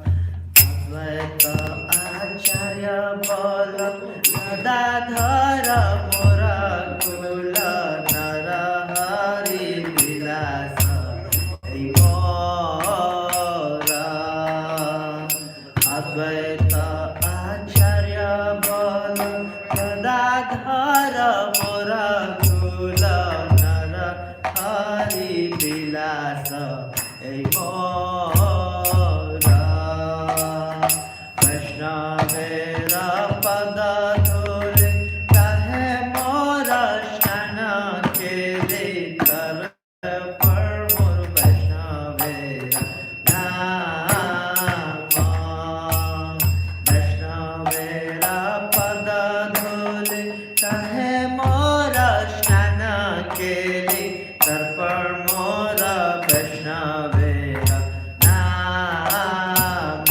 अद्वैत आचार्य बोल गदाधर मोर कुल नरहरि विलास मोर अद्वैत आचार्य बोल गदाधर मोर कुल नरहरि विलास मोरा वैष्णवेर पद धूले कहे मोरा स्नान केले कर पर मोर वैष्णवेर नाम वैष्णवेर पद धूले कहे मोरा स्नान केले कर पर मोरा वैष्णवेर नाम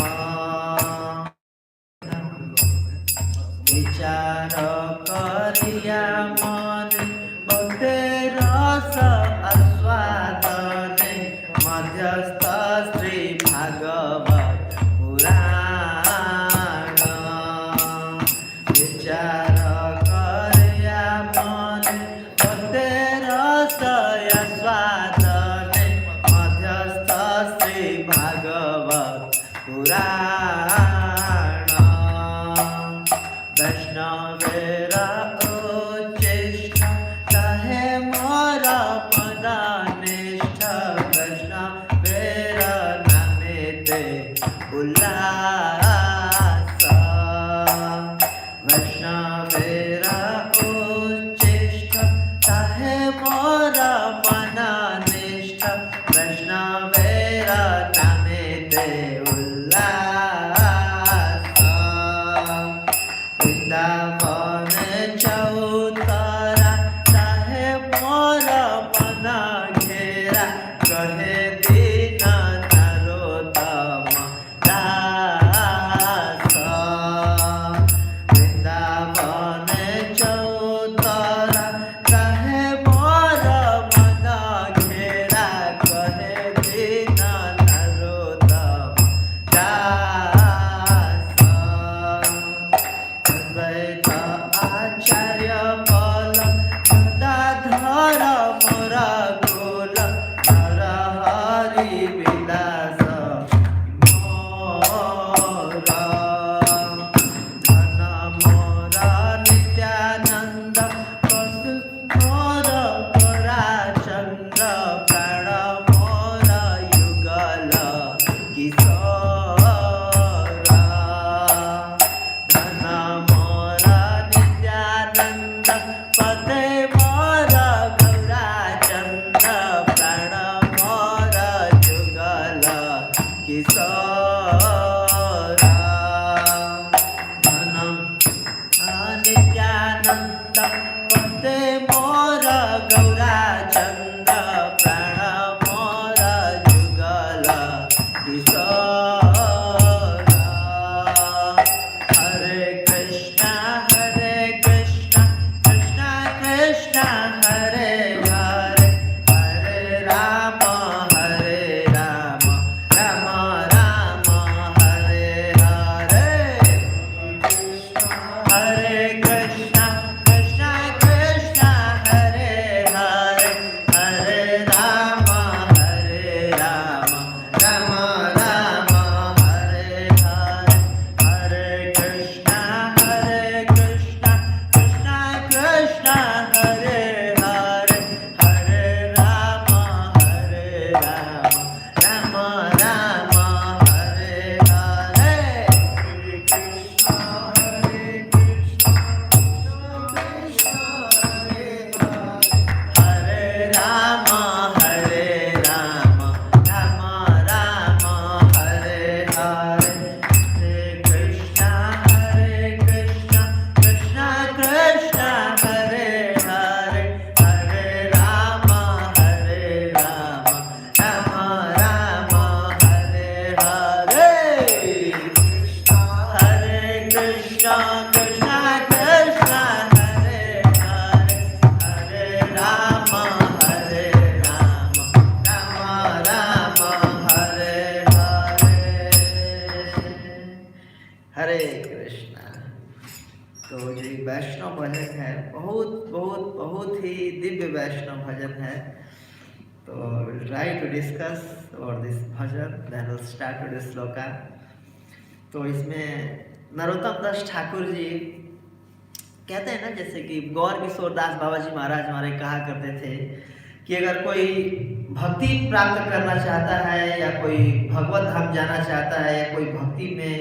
विचार करिया मने भक्ति रस आस्वादने मध्यस्थ श्री भागवत पुराण विचार करिया मने भक्ति रस आस्वादने मध्यस्थ श्री भागवत पुराण वैष्णवेर उच्चिष्ट कहे मोर पदनिष्ठ वैष्णवेर नामेते उल्लास वैष्णवेर उच्चिष्ट कहे मोर मननिष्ठ वैष्णवेर नामेते उल्लास वृंदावन चौतरा चाहे मोर मन घेरा कहे दीन नरोत्तम दास वृंदावन चौतरा चाहे मोर मन घेरा कहे दीन नरोत्तम दास अद्वैत आचार्य बोल गदाधर मोर कुल नरहरि विलास मोर धन मोर नित्यानंद पशु मोर गोराचंद्र प्राण मोर युगल किशोर धन मोर नित्यानंद पदे मोर गौराचंद्र प्राण मोर जुगल किशोर धन नित्यानंद पदे मोर गौराचंद्र प्राण मोर जुगल किशोर हरे कृष्णा कृष्णा कृष्णा हरे हरे हरे राम राम राम हरे हरे हरे कृष्णा कृष्णा हरे हरे हरे राम राम राम हरे हरे हरे कृष्णा कृष्णा कृष्णा हरे हरे हरे राम राम राम हरे हरे हरे राम राम राम हरे हरे हरे कृष्णा कृष्णा कृष्णा हरे हरे हरे राम राम राम हरे हरे हरे कृष्णा कृष्णा हरे हरे हरे राम राम राम हरे हरे तो ये वैष्णव भजन है, बहुत बहुत बहुत ही दिव्य वैष्णव भजन है। तो विल ट्राई टू डिस्कस और this bhajan, then will start to this shloka. तो इसमें नरोत्तम दास ठाकुर जी कहते हैं ना, जैसे कि गौर किशोर दास बाबा जी महाराज हमारे कहा करते थे कि अगर कोई भक्ति प्राप्त करना चाहता है या कोई भगवत धाम जाना चाहता है या कोई भक्ति में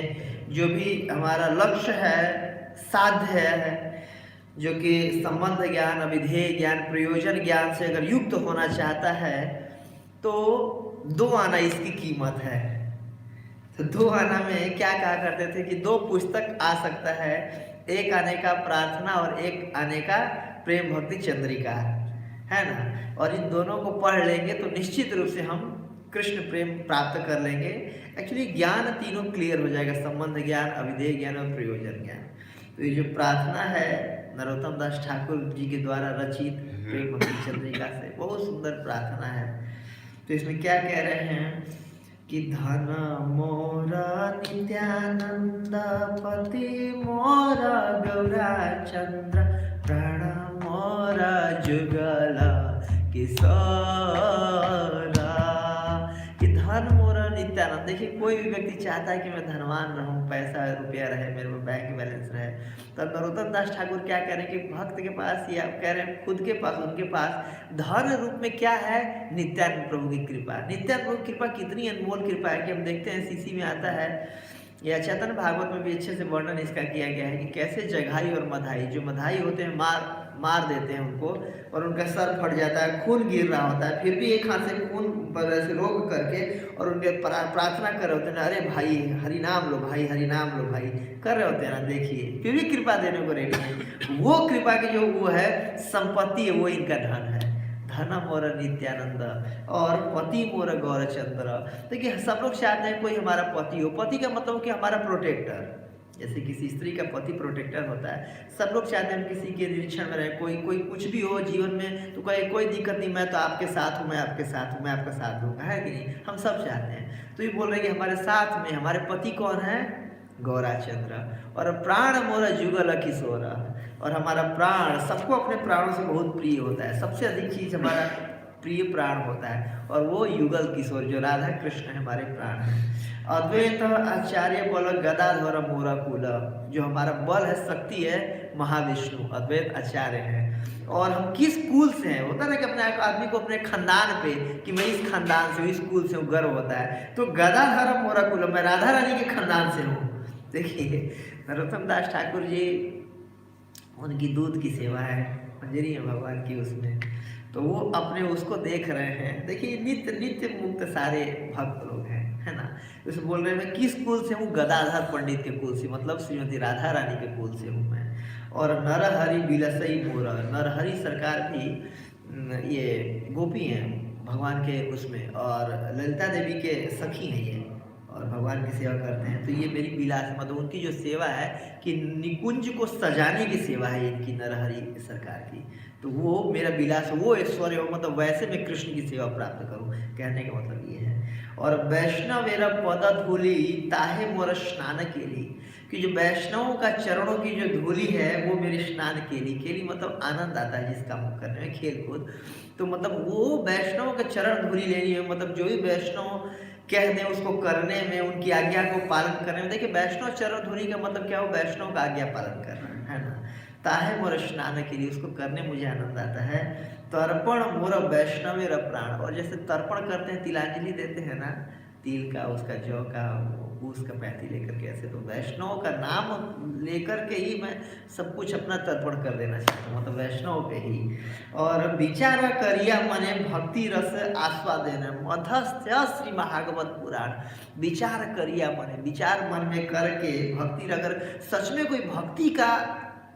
जो भी हमारा लक्ष्य है, साध्य है, जो कि संबंध ज्ञान, अविधेय ज्ञान, प्रयोजन ज्ञान से अगर युक्त होना चाहता है तो 2 आना इसकी कीमत है। तो 2 आना में क्या कहा करते थे कि 2 पुस्तक आ सकता है, एक आने का प्रार्थना और एक आने का प्रेम भक्ति चंद्रिका, है ना। और इन दोनों को पढ़ लेंगे तो निश्चित रूप से हम कृष्ण प्रेम प्राप्त कर लेंगे। एक्चुअली ज्ञान तीनों क्लियर हो जाएगा, संबंध ज्ञान, अविधेय ज्ञान और प्रयोजन ज्ञान। तो ये जो प्रार्थना है नरोत्तम दास ठाकुर जी के द्वारा रचित प्रेम भक्ति चंद्रिका से, बहुत सुंदर प्रार्थना है। तो इसमें क्या कह रहे हैं कि धन मोरा नित्यानंद पति मोरा गौरा चंद्र प्राण मोरा जुगला किशोरा। कि धन मोरा नित्यानंद, देखिए कोई भी व्यक्ति चाहता है कि मैं धनवान रहूं, पैसा रुपया रहे मेरे में, बैंक बैलेंस रहे। तो नरोत्तम दास ठाकुर क्या कह रहे हैं कि भक्त के पास या कह रहे हैं खुद के पास, उनके पास धन रूप में क्या है, नित्यानंद प्रभु की कृपा। नित्यानंद प्रभु की कृपा कितनी अनमोल कृपा है कि हम देखते हैं सीसी में आता है, या चैतन्य भागवत में भी अच्छे से वर्णन इसका किया गया है कि कैसे जघाई और मधाई, जो मधाई होते हैं मार देते हैं उनको और उनका सर फट जाता है, खून गिर रहा होता है, फिर भी एक हाथ से खून से रोक करके और उनके प्रार्थना कर रहे होते हैं, अरे भाई हरि नाम लो भाई, हरि नाम लो भाई, कर रहे होते हैं ना, देखिए फिर भी कृपा देने को रेडी है। वो कृपा की जो वो है संपत्ति है, वो इनका धन है। धन मोर नित्यानंद और पति मोर गौरचंद्र। देखिए सब लोग चाहते हैं कोई हमारा पति हो। पति का मतलब कि हमारा प्रोटेक्टर, जैसे किसी स्त्री का पति प्रोटेक्टर होता है। सब लोग चाहते हैं हम किसी के निरीक्षण में रहे, कोई कुछ भी हो जीवन में तो कोई दिक्कत नहीं, मैं तो आपके साथ हूँ, मैं आपके साथ हूँ, मैं आपका साथ दूंगा, है कि नहीं, हम सब चाहते हैं। तो ये बोल रहे हैं कि हमारे साथ में हमारे पति कौन है, गौराचंद्र, और प्राण मोरा जुगल किशोर, और हमारा प्राण सबको अपने प्राणों से बहुत प्रिय होता है, सबसे अधिक चीज हमारा प्रिय प्राण होता है, और वो युगल किशोर जो राधा कृष्ण है हमारे प्राण है। अद्वैत आचार्य बल गदाधर मोरा कुल, जो हमारा बल है, शक्ति है, महाविष्णु अद्वैत आचार्य है। और हम किस कुल से हैं, होता है ना कि अपने आदमी को अपने खानदान पे कि मैं इस खानदान से हूँ, इस कुल से हूँ, गर्व होता है। तो गदाधर मोरा कुल, मैं राधा रानी के खानदान से हूँ। देखिए नरोत्तम दास ठाकुर जी, उनकी दूध की सेवा है, मंजरी है भगवान की उसमें, तो वो अपने उसको देख रहे हैं। देखिए नित्य नित्य मुक्त सारे भक्त लोग हैं, है ना। उसे बोल रहे हैं मैं किस कुल से हूँ, गदाधर पंडित के कुल से, मतलब श्रीमती राधा रानी के कुल से हूँ मैं। और नरहरि बिलसई मोरा, नरहरि सरकार भी ये गोपी हैं भगवान के उसमें, और ललिता देवी के सखी हैं ये, और भगवान की सेवा करते हैं। तो ये मेरी विलास, मतलब उनकी जो सेवा है कि निकुंज को सजाने की सेवा है इनकी, नरहरि सरकार की। तो वो मेरा विलास, वो ऐश्वर्य हो, मतलब वैसे मैं कृष्ण की सेवा प्राप्त करूं, कहने का मतलब ये है। और वैष्णव मेरा पद धूली ताहे मोर स्नान केली, कि जो वैष्णवों का चरणों की जो धूली है वो मेरे स्नान केली मतलब आनंद आता है जिस काम को करने में, खेल कूद। तो मतलब वो वैष्णवों का चरण धूली लेनी है, मतलब जो भी वैष्णव कह दें उसको करने में, उनकी आज्ञा को पालन करने में। देखिए वैष्णव चरण धूली का मतलब क्या हो, वैष्णव का आज्ञा पालन करना, है ना। ताहे मोर स्नान के लिए, उसको करने मुझे आनंद आता है। तर्पण मोर वैष्णव प्राण, और जैसे तर्पण करते हैं, तिलांजलि देते हैं ना, तिल का, उसका जौ का, उसका पैती लेकर के, ऐसे तो वैष्णव का नाम लेकर के ही मैं सब कुछ अपना तर्पण कर देना चाहता हूँ, मतलब वैष्णव पे ही। और विचार करिया मने भक्ति रस आस्वादन मध्यस्थ श्री भागवत पुराण। विचार करिया मने, विचार मन में करके भक्ति, अगर सच में कोई भक्ति का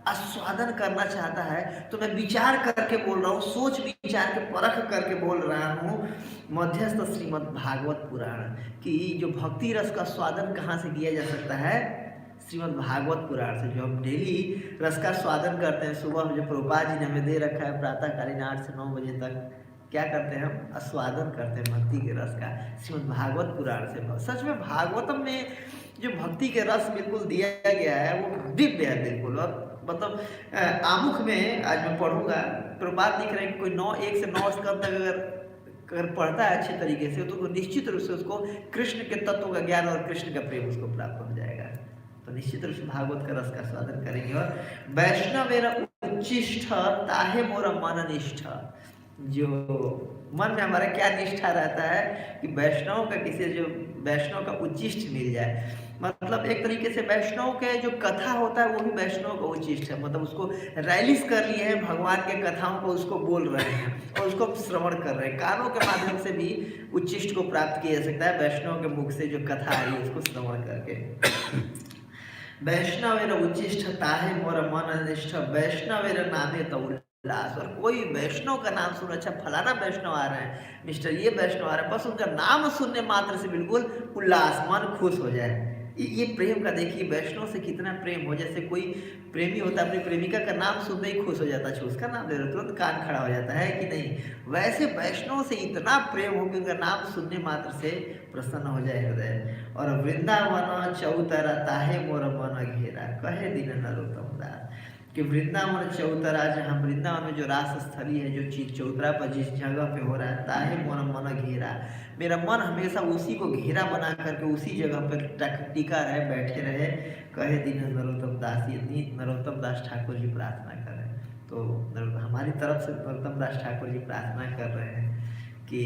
आस्वादन करना चाहता है तो मैं विचार करके बोल रहा हूँ, सोच विचार के परख करके बोल रहा हूँ, मध्यस्थ श्रीमद् भागवत पुराण, कि जो भक्ति रस का स्वादन कहाँ से किया जा सकता है, श्रीमद् भागवत पुराण से। जो हम डेली रस का स्वादन करते हैं, सुबह जो प्रभुपाद जी ने हमें दे रखा है प्रातःकालीन 8 से 9 बजे तक, क्या करते हैं हम, आस्वादन करते हैं भक्ति के रस का श्रीमद् भागवत पुराण से। सच में भागवतम में जो भक्ति के रस बिल्कुल दिया गया है वो दिव्य है बिल्कुल, और मतलब आमुख में आज मैं पढ़ूंगा, प्रभुपाद लिख रहे हैं कि कोई 1 से 9 स्कंद तक अगर पढ़ता है अच्छे तरीके से तो निश्चित रूप से उसको कृष्ण के तत्व का ज्ञान और कृष्ण का प्रेम उसको प्राप्त हो जाएगा। तो निश्चित रूप से भागवत का रस का स्वादन करेंगे। और वैष्णव मेरा उच्चिष्ठ ताहे मोरा मन निष्ठ, जो मन में हमारा क्या निष्ठा रहता है कि वैष्णव का किसी जो वैष्णव का उच्चिष्ट मिल जाए। मतलब एक तरीके से वैष्णव के जो कथा होता है वो भी वैष्णव का उच्चिष्ट है, मतलब उसको रैलिस कर लिए हैं, भगवान के कथाओं को उसको बोल रहे हैं और उसको श्रवण कर रहे हैं। कानों के माध्यम से भी उच्चिष्ट को प्राप्त किया जा सकता है, वैष्णव के मुख से जो कथा आ रही है उसको श्रवण करके। वैष्णवेर उच्चिष्ठ ताहे मोर मन निष्ठ, वैष्णवेर नामे तो उल्लास। और कोई वैष्णव का नाम सुन, अच्छा फलाना वैष्णव आ रहे हैं, मिस्टर ये वैष्णव आ रहे हैं, बस उनका नाम सुनने मात्र से बिल्कुल उल्लास, मन खुश हो जाए। ये प्रेम का देखिए वैष्णव से कितना प्रेम हो। जैसे कोई प्रेमी होता है अपनी प्रेमिका का नाम सुनते ही खुश हो जाता है, उसका नाम ले रहे तुरंत कान खड़ा हो जाता है कि नहीं, वैसे वैष्णव से इतना प्रेम हो कि उनका नाम सुनने मात्र से प्रसन्न हो जाए हृदय। और वृंदावन चौतरा ताहे मोर मन घेरा, कहे दीन नरोत्तम दास, कि वृंदावन चौतरा, जहाँ वृंदावन में जो रास स्थली है, जो चीज चौतरा पर जिस जगह पे हो रहा है, ताहे मोर मन घेरा, मेरा मन हमेशा उसी को घेरा बना करके उसी जगह पर टिका रहे, बैठे रहे। कहे दीन नरोत्तम दास, ये नरोत्तम दास ठाकुर जी प्रार्थना कर रहे हैं। तो हमारी तरफ से नरोत्तम दास ठाकुर जी प्रार्थना कर रहे हैं कि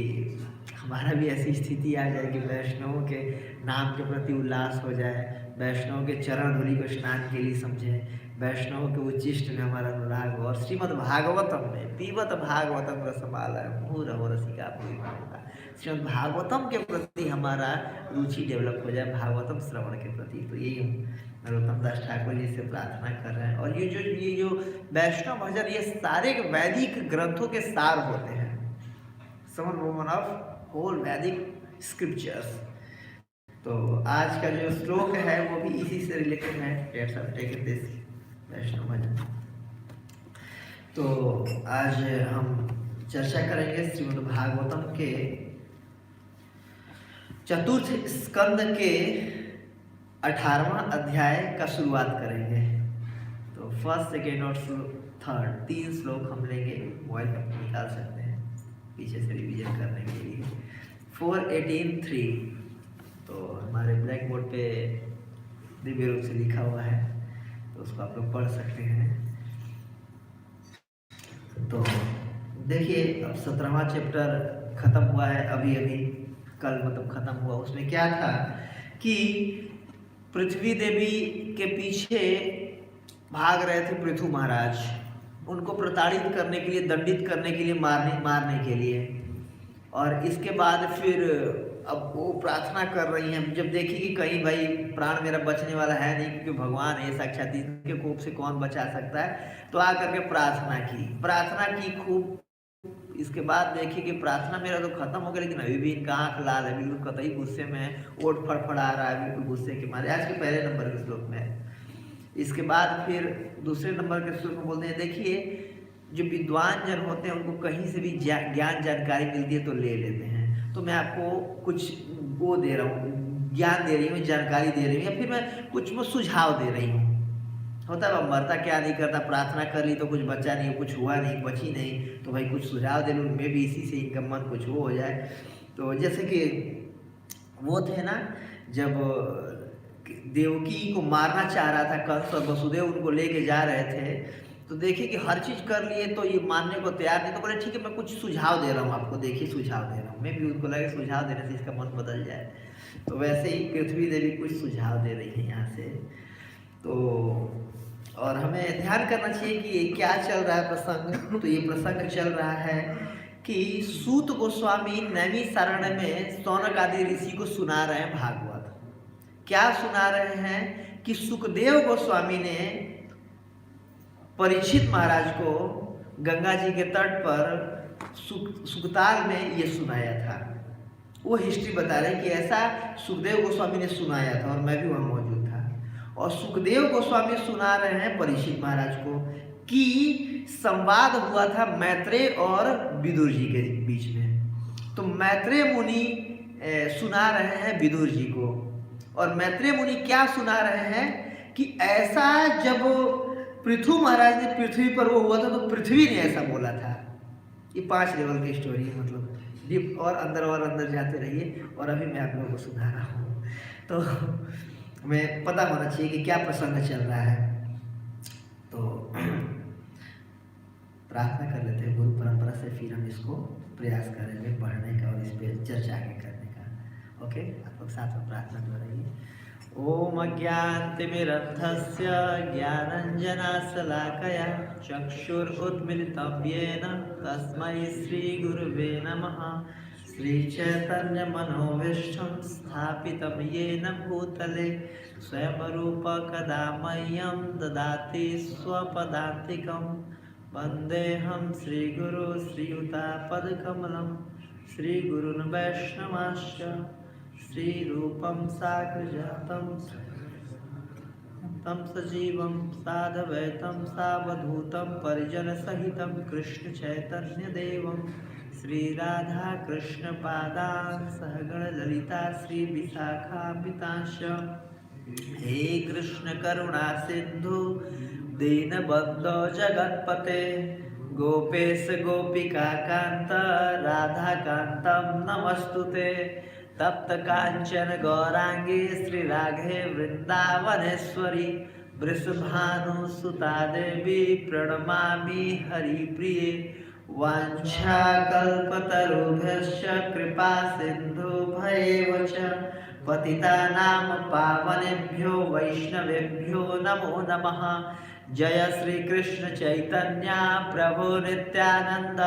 हमारा भी ऐसी स्थिति आ जाए कि वैष्णवों के नाम के प्रति उल्लास हो जाए, वैष्णव के चरण धूलि को स्नान के लिए समझे, वैष्णव के उच्चिष्ट में हमारा अनुराग हो। और श्रीमद् भागवतम में पीबत भागवतम रसमाला मुहुरहो रसिका पूरी भावना, श्रीमद् भागवतम के प्रति हमारा रुचि डेवलप हो जाए, भागवतम श्रवण के प्रति। तो यही हम नरोत्तम दास ठाकुर जी से प्रार्थना कर रहे हैं। और ये जो वैष्णव भजन, ये सारे वैदिक ग्रंथों के सार होते हैं, समन वुमन ऑफ होल वैदिक स्क्रिप्चर्स। तो आज का जो श्लोक है वो भी इसी से रिलेटेड है, लेट्स हैव टेकन दिस वैष्णव भजन। तो आज हम चर्चा करेंगे श्रीमद् भागवतम के चतुर्थ स्कंद के 18वां अध्याय का शुरुआत करेंगे। तो फर्स्ट, सेकेंड और थर्ड 3 श्लोक हम लेंगे, मोबाइल पर निकाल सकते हैं पीछे से रिवीजन करने के लिए। 4:18:3 तो हमारे ब्लैक बोर्ड पे दिव्य रूप से लिखा हुआ है, तो उसको आप लोग पढ़ सकते हैं। तो देखिए अब 17वां चैप्टर खत्म हुआ है अभी कल, मतलब खत्म हुआ। उसमें क्या था कि पृथ्वी देवी के पीछे भाग रहे थे पृथु महाराज, उनको प्रताड़ित करने के लिए, दंडित करने के लिए, मारने के लिए। और इसके बाद फिर अब वो प्रार्थना कर रही हैं, जब देखी कि कहीं भाई प्राण मेरा बचने वाला है नहीं, क्योंकि भगवान है साक्षात, इनके कोप से कौन बचा सकता है, तो आकर के प्रार्थना की खूब। इसके बाद देखिए कि प्रार्थना मेरा तो खत्म हो गया, लेकिन अभी भी इनका आंख लाल है, बिल्कुल कतई गुस्से में ओट फड़फड़ा रहा है, बिल्कुल गुस्से के मारे। आज के पहले नंबर के श्लोक में। इसके बाद फिर दूसरे नंबर के श्लोक में बोलते हैं, देखिए जो विद्वान जन होते हैं उनको कहीं से भी ज्ञान जानकारी मिलती है तो ले लेते हैं। तो मैं आपको कुछ वो दे रहा हूँ, ज्ञान दे रही हूँ, जानकारी दे रही हूँ, या फिर मैं कुछ सुझाव दे रही हूँ। होता है मरता क्या नहीं करता, प्रार्थना कर ली तो कुछ बचा नहीं, कुछ हुआ नहीं, बची नहीं, तो भाई कुछ सुझाव दे लूँ, मैं भी इसी से इनका मन कुछ वो हो जाए। तो जैसे कि वो थे ना, जब देवकी को मारना चाह रहा था कंस और वसुदेव उनको लेके जा रहे थे, तो देखिए कि हर चीज़ कर लिए तो ये मानने को तैयार नहीं, तो बोले ठीक है मैं कुछ सुझाव दे रहा हूँ आपको, देखिए सुझाव दे रहा हूँ। मैं भी उनको लगे सुझाव देने से इसका मन बदल जाए, तो वैसे ही पृथ्वी देवी कुछ सुझाव दे रही है यहाँ से। तो और हमें ध्यान करना चाहिए कि क्या चल रहा है प्रसंग। तो ये प्रसंग चल रहा है कि सूत गोस्वामी नैमिषारण्य में शौनक आदि ऋषि को सुना रहे हैं भागवत। क्या सुना रहे हैं कि सुखदेव गोस्वामी ने परीक्षित महाराज को गंगा जी के तट पर सुखताल में ये सुनाया था। वो हिस्ट्री बता रहे हैं कि ऐसा सुखदेव गोस्वामी ने सुनाया था और मैं भी वहाँ मौजूद था। और सुखदेव गोस्वामी सुना रहे हैं परीक्षित महाराज को कि संवाद हुआ था मैत्रेय और विदुर जी के बीच में। तो मैत्रेय मुनि सुना रहे हैं विदुर जी को, और मैत्रेय मुनि क्या सुना रहे हैं कि ऐसा जब पृथु महाराज ने पृथ्वी पर वो हुआ था तो पृथ्वी ने ऐसा बोला था। ये 5 लेवल की स्टोरी है, मतलब डीप और अंदर जाते रहिए। और अभी मैं आप लोगों को सुना रहा हूँ, तो हमें पता होना चाहिए कि क्या प्रसंग चल रहा है। तो प्रार्थना कर लेते हैं गुरु परंपरा से, फिर हम इसको प्रयास करेंगे पढ़ने का और इस पर चर्चा आगे करने का। ओके, आप लोग साथ में प्रार्थना कर रही है। ओम अज्ञानतिमिरन्धस्य ज्ञानञ्जनशलाकया चक्षुरुन्मीलितं येन तस्मै श्रीगुरुवे नमः। श्रीचैतन्यमनोभीष्टं स्थापितं येन भूतले स्वयं रूप कदा मह्यं ददाति स्वपदान्तिकं। वन्देऽहं श्रीगुरु श्रीयुतापदकमलं श्रीगुरून् वैष्णवांश्च श्रीरूपं साग्रजातं तं सजीवं साद्वैतं सावधूतं परिजनसहितं कृष्णचैतन्यदेवं श्रीराधाकृष्णपादान् सहगणललिता श्रीविशाखान्वितांश्च। हे कृष्ण करुणा सिन्धु दीनबन्धो जगत्पते गोपेश गोपिकान्त राधाकान्तं नमस्तुते। तप्त कांचन गौरांगी श्रीराघे वृंदावनेश्वरी वृषभानुसुता देवी प्रणमामि हरिप्रिये। वाञ्छाकल्पतरुभ्यश्च कृपा सिन्धुभ्येव च पतितानां पावनेभ्यो वैष्णवेभ्यो नमो नमः। जय श्री कृष्ण चैतन्य प्रभु नित्यानंद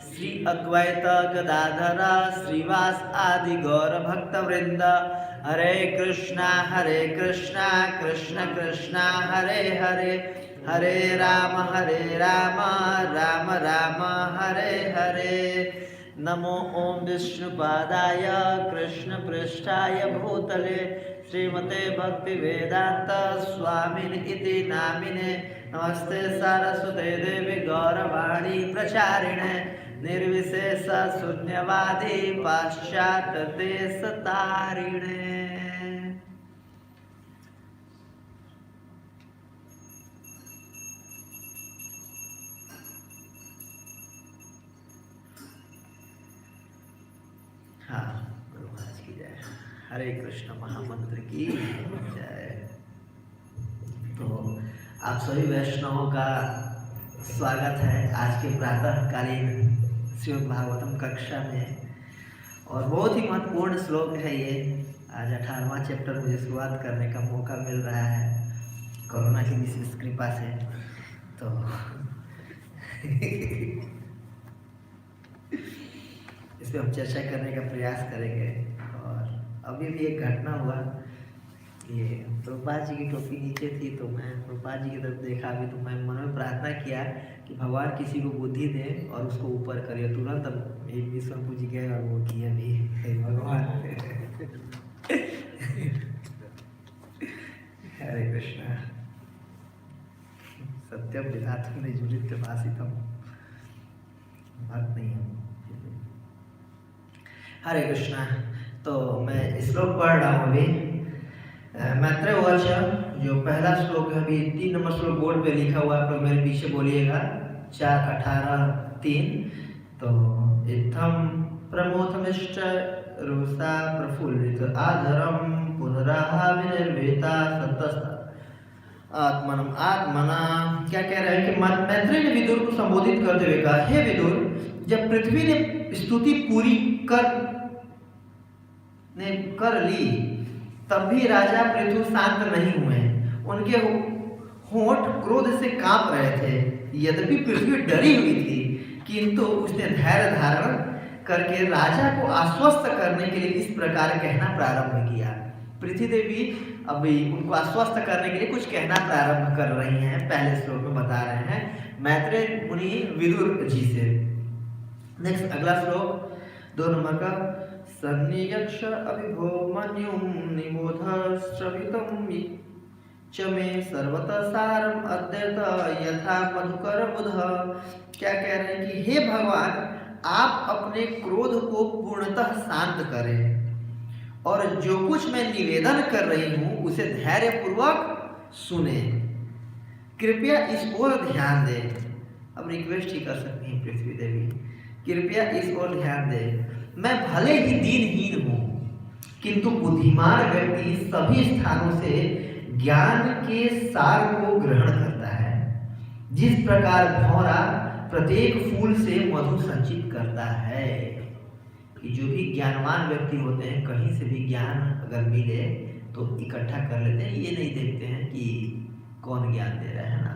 श्री अद्वैत गदाधर श्रीवास आदि गौर भक्त वृंद। हरे कृष्णा कृष्ण कृष्ण हरे हरे, हरे राम राम राम हरे हरे। नमो ओम विष्णुपादाय कृष्ण पृष्ठाय भूतले श्रीमते भक्ति वेदांत स्वामिनि इति नामिने। नमस्ते सारस्वते देवी गौरवाणी प्रचारिणे निर्विशेष शून्यवादी पाश्चात्य देश तारिणे। हाँ, गुरु महाराज की जय। हरे कृष्ण महामंत्र की जय। तो आप सभी वैष्णवों का स्वागत है आज के प्रातःकालीन श्रीमद् भागवतम कक्षा में। और बहुत ही महत्वपूर्ण श्लोक है ये। आज 18वां चैप्टर मुझे शुरुआत करने का मौका मिल रहा है कोरोना की विशेष कृपा से। तो इस पर हम चर्चा करने का प्रयास करेंगे। और अभी भी एक घटना हुआ, ये प्रभुपाद जी की टोपी नीचे थी तो मैं प्रभुपाद जी की तरफ देखा भी, तो मैं मन में प्रार्थना किया कि भगवान किसी को बुद्धि दे और उसको ऊपर करे। तुरंत एक विश्वनाथ जी गए और वो किया भी, हे भगवान। हरे कृष्णा। सत्यम विधातुम निजुलित भाषितम, भक्त नहीं हूँ। हरे कृष्णा। तो मैं श्लोक पढ़ रहा हूँ अभी। मैत्रेय उवाच, जो पहला श्लोक है, अभी 3 नंबर श्लोक बोर्ड पे लिखा हुआ है, आप लोग मेरे पीछे बोलिएगा। 4:18-3। तो इत्थं प्रमोथमिष्ट रुषा प्रफुल्लित आधरम पुनराह विनिर्वेता सतस्त आत्मनम आत्मना। क्या कह रहे हैं कि मैत्रेय ने विदुर को संबोधित करते हुए कहा, हे विदुर, जब पृथ्वी ने स्तुति पूरी कर ली तब भी राजा पृथु शांत नहीं हुए। उनके होंठ क्रोध से कांप रहे थे। यद्यपि पृथ्वी डरी हुई थी किंतु उसने धैर्य धारण करके राजा को आश्वस्त करने के लिए इस प्रकार कहना प्रारंभ किया। पृथ्वी देवी अभी उनको आश्वस्त करने के लिए कुछ कहना प्रारंभ कर रही हैं। पहले श्लोक में बता रहे हैं मैत्रेय मुनि विदुर जी से। नेक्स्ट अगला श्लोक 2 नंबर का। सन्नियक्ष अभिभो मन्युं निबोध श्रवितं च मे सर्वतः सारम अद्यत यथा मधुकर बुध। क्या कह रहे हैं कि हे भगवान, आप अपने क्रोध को पूर्णतः शांत करें और जो कुछ मैं निवेदन कर रही हूँ उसे धैर्यपूर्वक सुने। कृपया इस ओर ध्यान दें। अब रिक्वेस्ट ही कर सकती हैं पृथ्वी देवी, कृपया इस ओर ध्यान दें। मैं भले ही दीनहीन हूँ, किंतु बुद्धिमान व्यक्ति सभी स्थानों से ज्ञान के सार को ग्रहण करता है। जिस प्रकार भौरा प्रत्येक फूल से मधु संचित करता है, कि जो भी ज्ञानवान व्यक्ति होते हैं कहीं से भी ज्ञान अगर मिले तो इकट्ठा कर लेते हैं। ये नहीं देखते हैं कि कौन ज्ञान दे रहा है ना।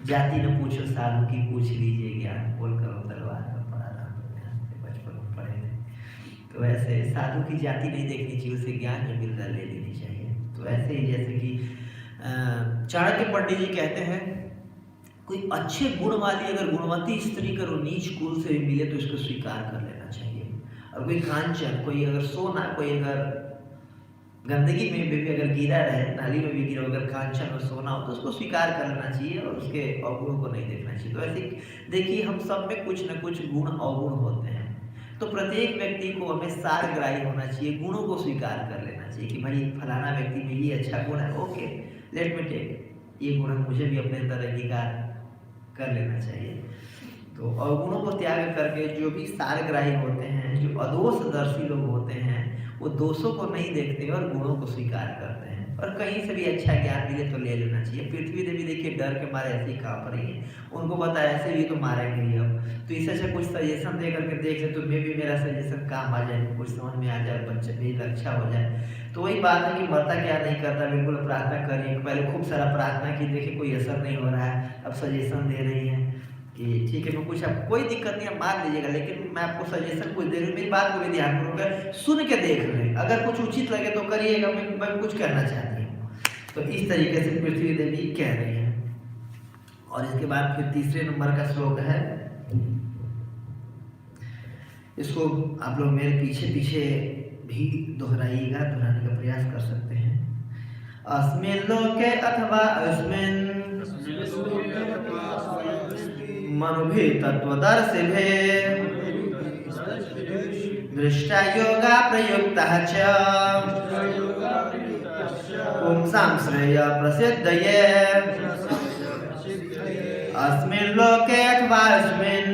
जाति न पूछो साधु की, पूछ लीजिए ज्ञान, बोल करो तलवार का पढ़ा रहा बचपन में पढ़े थे। तो ऐसे साधु की जाति नहीं देखनी चाहिए, उसे ज्ञान जो मिल रहा ले लेनी चाहिए। तो ऐसे ही जैसे कि चाणक्य पंडित जी कहते हैं, कोई अच्छे गुण वाली अगर गुणवती स्त्री करो नीच कुल से भी मिले तो इसको स्वीकार कर लेना चाहिए। और कोई कांचन, कोई अगर सोना, कोई अगर गंदगी में भी अगर गिरा रहे, नाली में भी गिरा, अगर कांचन और सोना हो तो उसको स्वीकार कर लेना चाहिए और उसके अवगुणों को नहीं देखना चाहिए। तो ऐसे देखिए हम सब में कुछ न कुछ गुण अवगुण होते हैं, तो प्रत्येक व्यक्ति को हमें सारग्राही होना चाहिए, गुणों को स्वीकार कर लेना चाहिए कि भाई फलाना व्यक्ति में ये अच्छा गुण है, ओके लेट मी टेक, ये गुण मुझे भी अपने अंदर अंगीकार कर लेना चाहिए। तो अवगुणों को त्याग करके जो भी सारग्राही होते हैं, जो अदोषदर्शी लोग होते हैं, वो दोषों को नहीं देखते और गुणों को स्वीकार करते हैं। और कहीं से भी अच्छा ज्ञान मिले तो ले लेना चाहिए। पृथ्वी देवी देखिए डर के मारे ऐसे ही कांप रही है, उनको बताया ऐसे भी तो मारेंगे ही अब, तो इससे अच्छा कुछ सजेशन दे करके देख ले, तुम्हें भी मेरा सजेशन काम आ जाए, कुछ समझ में आ जाए, बच्चे भी रक्षा हो जाए। तो वही बात है कि मरता क्या नहीं करता, बिल्कुल प्रार्थना करिए। पहले खूब सारा प्रार्थना की, देखिए कोई असर नहीं हो रहा है, अब सजेशन दे रही है कि ठीक है मैं कुछ, अब कोई दिक्कत नहीं है मान लीजिएगा, लेकिन मैं आपको सजेशन कुछ दे रही हूँ, मेरी बात को भी ध्यान करूँगा, सुन के देख लें, अगर कुछ उचित लगे तो करिएगा, मैं कुछ कहना चाहती हूँ। तो इस तरीके से पृथ्वी देवी कह रही है। और इसके बाद फिर तीसरे नंबर का श्लोक है, इसको आप लोग मेरे पीछे पीछे भी दोहराइएगा, दोहराने का प्रयास कर सकते हैं। अस्मिन् लोके अथवा अस्मिन् मनुभिः तत्त्वदर्शिभिः दृष्टा योगा प्रयुक्तः च पुंसां श्रेय प्रसिद्धये। अस्मिन् लोके अथवा अस्मिन्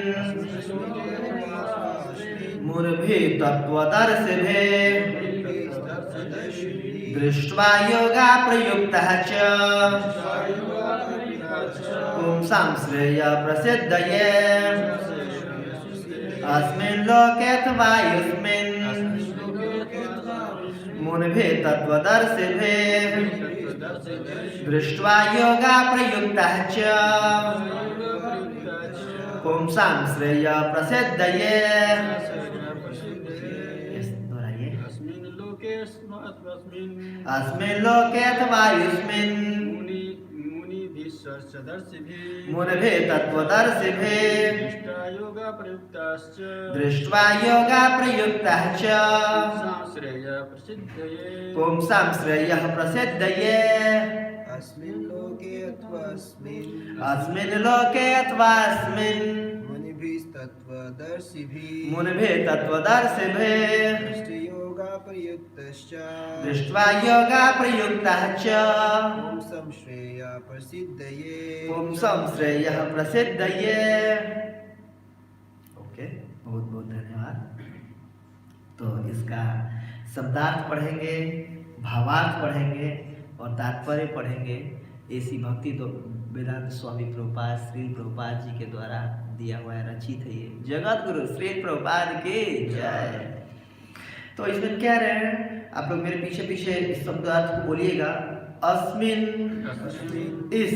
मुनिभिः तत्त्वदर्शिभिः दृष्ट्वा योगा प्रयुक्तः च पुंसां श्रेय प्रसिद्धये। अस्मिन् लोके अथवा यस्मिन् मुनिभिः तत्त्वदर्शिभिः दृष्ट्वा योगा प्रयुक्तः च पुंसां श्रेय प्रसिद्धये। अस्मिन् लोके अथवा यस्मिन् मुनिभिः तत्त्वदर्शिभिः दृष्ट्वा योगा प्रयुक्तः च पुंसां श्रेयः प्रसिद्धये। अस्मिन् लोके अथवा अस्मिन् मुनिभिः तत्त्वदर्शिभिः दृष्ट्वा योगा प्रयुक्तः च पुंसां श्रेयः प्रसिद्धये। ओके, बहुत बहुत धन्यवाद। तो इसका शब्दार्थ पढ़ेंगे, भावार्थ पढ़ेंगे और तात्पर्य पढ़ेंगे। ऐसी भक्ति तो वेदांत स्वामी प्रभुपाद श्री प्रभुपाद जी के द्वारा दिया हुआ है, रचित है ये। जगत गुरु श्री प्रभुपाद की जय। तो इसमें क्या रहे हैं, आप लोग मेरे पीछे पीछे इस शब्दार्थ को बोलिएगा। अस्मिन इस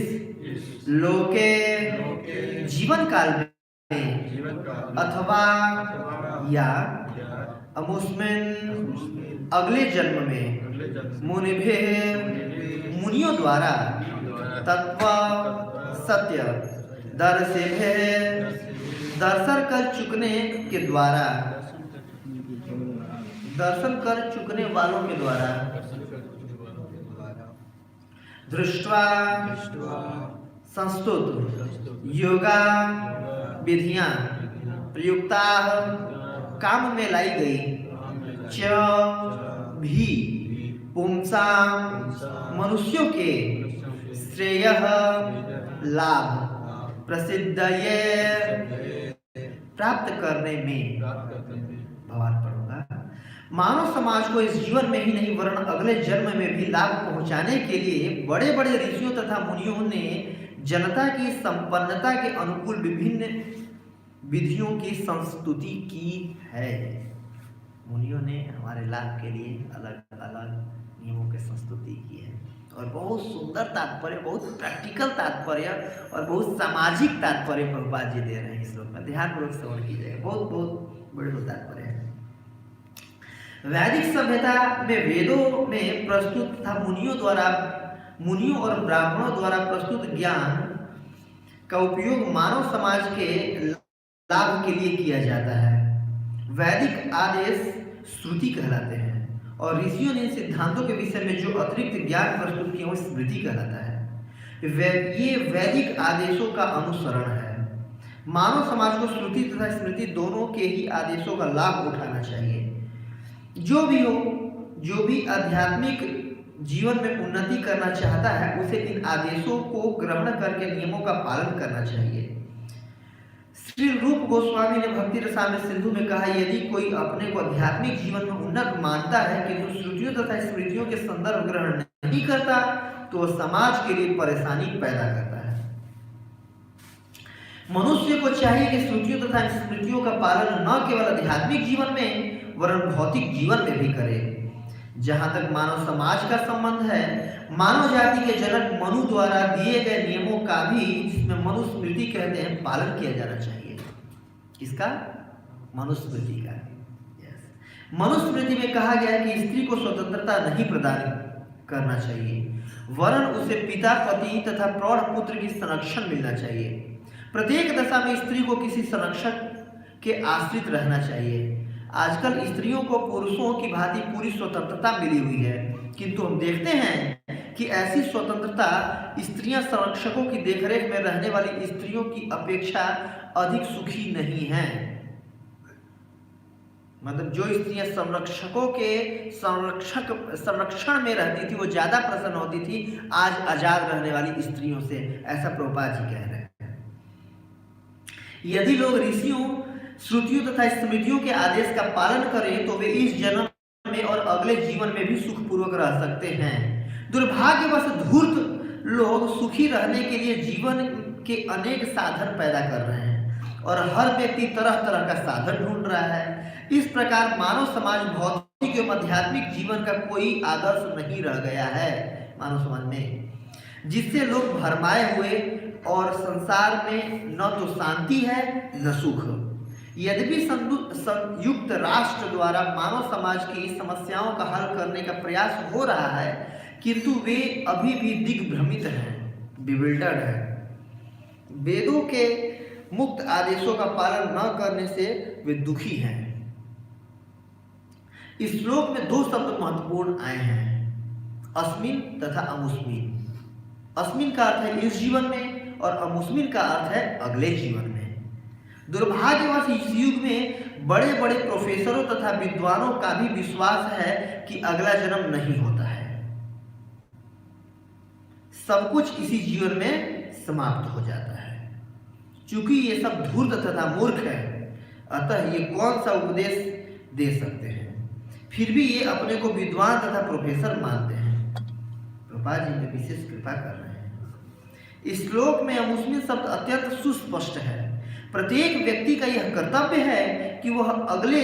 लोके जीवन काल में अथवा या अमुस्मिन अगले जन्म में मुनिभिः मुनियों द्वारा तत्व सत्य दर्शिभिः दर्शन कर चुकने के द्वारा, दर्शन कर चुकने वालों के द्वारा दृष्ट्वा संस्तुत योगा विधियां प्रयुक्ता काम में लाई गई च भी पुंसा मनुष्यों के श्रेयः लाभ प्रसिद्ध ये प्राप्त करने में भगवान पढ़ूंगा। मानव समाज को इस जीवन में ही नहीं वरन अगले जन्म में भी लाभ पहुंचाने के लिए बड़े बड़े ऋषियों तथा मुनियों ने जनता की संपन्नता के अनुकूल विभिन्न विधियों की संस्तुति की है। मुनियों ने हमारे लाभ के लिए अलग अलग नियमों की संस्तुति की है और बहुत सुंदर तात्पर्य, बहुत प्रैक्टिकल तात्पर्य और बहुत सामाजिक तात्पर्य प्रभुपाद जी दे रहे हैं इस श्लोक में। ध्यानपूर्वक श्रवण कीजिएगा, बहुत बहुत बड़े तात्पर्य है। वैदिक सभ्यता में वेदों में प्रस्तुत तथा मुनियों और ब्राह्मणों द्वारा प्रस्तुत ज्ञान का उपयोग मानव समाज के लाभ के लिए किया जाता है। वैदिक आदेश श्रुति कहलाते हैं और ऋषियों ने इन सिद्धांतों के विषय में जो अतिरिक्त ज्ञान प्रस्तुत किया वो स्मृति कहलाता है। ये वैदिक आदेशों का अनुसरण है। मानव समाज को श्रुति तथा स्मृति दोनों के ही आदेशों का लाभ उठाना चाहिए। जो भी हो, जो भी आध्यात्मिक जीवन में उन्नति करना चाहता है उसे इन आदेशों को ग्रहण करके नियमों का पालन करना चाहिए। श्री रूप गोस्वामी ने भक्ति रसायन सिंधु में कहा, यदि कोई अपने को आध्यात्मिक जीवन में उन्नत मानता है किंतु श्रुतियों तथा स्मृतियों के संदर्भ ग्रहण नहीं करता तो वह समाज के लिए परेशानी पैदा करता है। मनुष्य को चाहिए कि श्रुतियों तथा स्मृतियों का पालन न केवल आध्यात्मिक जीवन में वरन भौतिक जीवन में भी करे। जहां तक मानव समाज का संबंध है, मानव जाति के जनक मनु द्वारा दिए गए नियमों का भी, जिसमें मनुस्मृति कहते हैं, पालन किया जाना चाहिए। किसका? मनुस्मृति का। मनुस्मृति में कहा गया है कि स्त्री को स्वतंत्रता नहीं प्रदान करना चाहिए वरन उसे पिता, पति तथा प्रौढ़ पुत्र की संरक्षण मिलना चाहिए। प्रत्येक दशा में स्त्री को किसी संरक्षक के आश्रित रहना चाहिए। आजकल स्त्रियों को पुरुषों की भांति पूरी स्वतंत्रता मिली हुई है, किंतु हम देखते हैं कि ऐसी स्वतंत्रता स्त्रियां संरक्षकों की देखरेख में रहने वाली स्त्रियों की अपेक्षा अधिक सुखी नहीं हैं। मतलब जो स्त्रियां संरक्षकों के संरक्षण में रहती थी वो ज्यादा प्रसन्न होती थी आज आजाद रहने वाली स्त्रियों से, ऐसा प्रभुपाद जी कह रहे हैं। यदि लोग ऋषियों, श्रुतियों तथा स्मृतियों के आदेश का पालन करें तो वे इस जन्म में और अगले जीवन में भी सुखपूर्वक रह सकते हैं। दुर्भाग्यवश धूर्त लोग सुखी रहने के लिए जीवन के अनेक साधन पैदा कर रहे हैं और हर व्यक्ति तरह तरह का साधन ढूंढ रहा है। इस प्रकार मानव समाज भौतिक एवं आध्यात्मिक जीवन का कोई आदर्श नहीं रह गया है मानव समाज में, जिससे लोग भरमाए हुए और संसार में न तो शांति है न सुख। यद्यपि संयुक्त राष्ट्र द्वारा मानव समाज की समस्याओं का हल करने का प्रयास हो रहा है किंतु वे अभी भी दिग्भ्रमित हैं, बिविल्डर्ड हैं। वेदों के मुक्त आदेशों का पालन न करने से वे दुखी हैं। इस श्लोक में दो शब्द महत्वपूर्ण आए हैं, अस्मिन तथा अमुस्मिन। अस्मिन का अर्थ है इस जीवन में और अमुस्मिन का अर्थ है अगले जीवन में। दुर्भाग्यवश इस युग में बड़े बड़े प्रोफेसरों तथा विद्वानों का भी विश्वास है कि अगला जन्म नहीं होता है, सब कुछ इसी जीवन में समाप्त हो जाता है। चूंकि ये सब धूर्त तथा मूर्ख है, अतः ये कौन सा उपदेश दे सकते हैं, फिर भी ये अपने को विद्वान तथा प्रोफेसर मानते हैं। प्रभुपाद जी में विशेष कृपा कर रहे हैं। इस श्लोक में अमुस्मिन शब्द अत्यंत सुस्पष्ट है। प्रत्येक व्यक्ति का यह कर्तव्य है कि वह अगले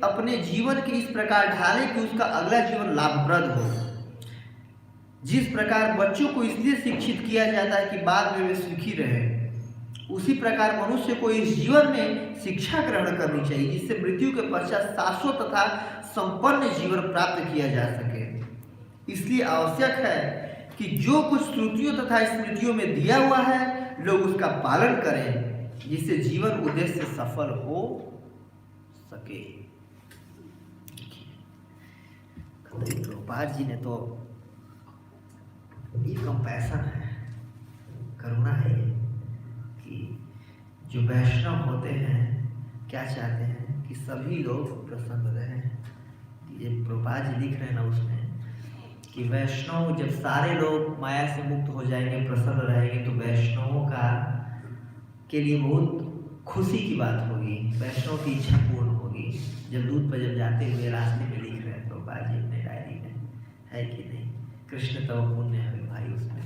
अपने जीवन के इस प्रकार ढाले कि उसका अगला जीवन लाभप्रद हो। जिस प्रकार बच्चों को इसलिए शिक्षित किया जाता है कि बाद में वे सुखी रहे, उसी प्रकार मनुष्य को इस जीवन में शिक्षा ग्रहण करनी चाहिए जिससे मृत्यु के पश्चात शाश्वत तथा संपन्न जीवन प्राप्त किया जा सके। इसलिए आवश्यक है कि जो कुछ श्रुतियों तथा स्मृतियों में दिया हुआ है लोग उसका पालन करें जिससे जीवन उद्देश्य सफल हो सके। प्रभुपाद जी ने तो ये कंपैशन है, करुणा है कि जो वैष्णव होते हैं क्या चाहते हैं कि सभी लोग प्रसन्न रहें। ये प्रभुपाद जी लिख रहे हैं ना उसमें कि वैष्णव जब सारे लोग माया से मुक्त हो जाएंगे, प्रसन्न रहेंगे, तो वैष्णवों का के लिए बहुत खुशी की बात होगी, वैष्णव की इच्छा पूर्ण होगी। जब दूध पर जब जाते हुए रास्ते में लिख रहे हैं प्रभुपाद जी अपने डायरी में, है कि नहीं, कृष्ण तव पुण्य है भाई उसमें।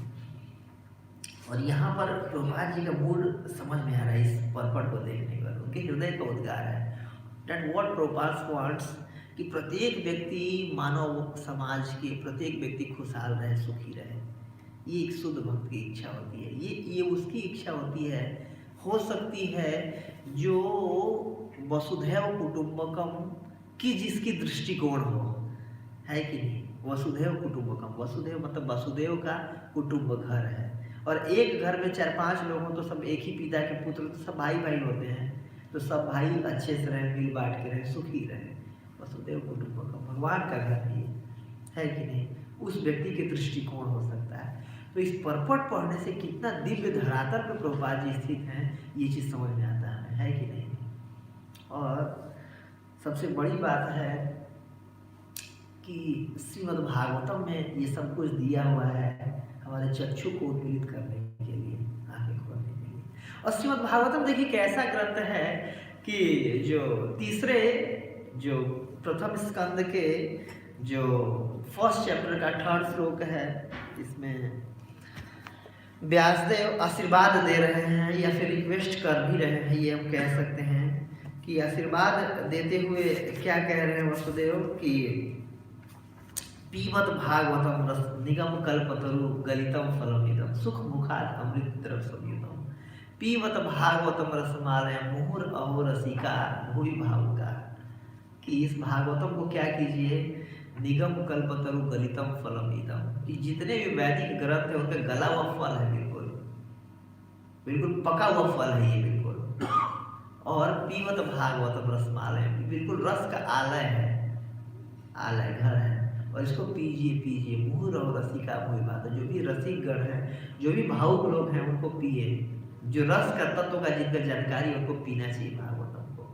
और यहाँ पर प्रभुपाद जी का मूड समझ में आ रहा है इस पर्पट को देखने पर, उनके हृदय का उद्गार है that what Prabhupada wants कि प्रत्येक व्यक्ति, मानव समाज के प्रत्येक व्यक्ति खुशहाल रहे, सुखी रहे। ये एक शुद्ध भक्त की इच्छा होती है, ये उसकी इच्छा होती है, हो सकती है जो वसुधैव कुटुंबकम की जिसकी दृष्टिकोण हो, है कि नहीं। वसुधैव कुटुंबकम, वसुधैव मतलब वसुदेव का कुटुंब घर है, और एक घर में 4-5 लोग हो तो सब एक ही पिता के पुत्र, तो सब भाई भाई होते हैं, तो सब भाई अच्छे से रहे, मिल बांट के रहे, सुखी रहे। वसुदेव कुटुंबकम भगवान का घर है कि नहीं, उस व्यक्ति के दृष्टिकोण हो सकता है। तो इस पर्पट पढ़ने से कितना दिव्य धरातल पर प्रभुपाद जी स्थित हैं, ये चीज़ समझ में आता है कि नहीं। और सबसे बड़ी बात है कि श्रीमद् भागवतम में ये सब कुछ दिया हुआ है हमारे चक्षु को उन्मीलित करने के लिए, आंखें खोलने के लिए। और श्रीमद् भागवतम देखिए कैसा ग्रंथ है कि जो तीसरे जो प्रथम स्कंद के जो फर्स्ट चैप्टर का 3rd श्लोक है, इसमें व्यासदेव आशीर्वाद दे रहे हैं या फिर रिक्वेस्ट कर भी रहे हैं, ये हम कह सकते हैं कि आशीर्वाद देते हुए क्या कह रहे हैं वसुदेव कि पीबत भागवतम रस निगम कल्पतरु गलितम फलमिदम सुख मुखात अमृत द्रव संयुतम पीबत भागवतम रसमालय मुहुर अहो रसिका भूरि भावुका, कि इस भागवतम को क्या कीजिए, निगम कल्पतरु गलितम फलमिदम, जितने भी वैदिक ग्रंथ है उनका गला हुआ फल है, बिल्कुल बिल्कुल पका हुआ फल है ये बिल्कुल। और पीबत भागवतम रसमालय, बिल्कुल रस का आलय है, आलय घर है, और इसको पीजिए पीजिए। मुहुर और रसिका भूरि भावुका, जो भी रसिक गण है, जो भी भावुक लोग हैं उनको पिए, जो रस का तत्व का जिनका जानकारी उनको पीना चाहिए भागवतम को।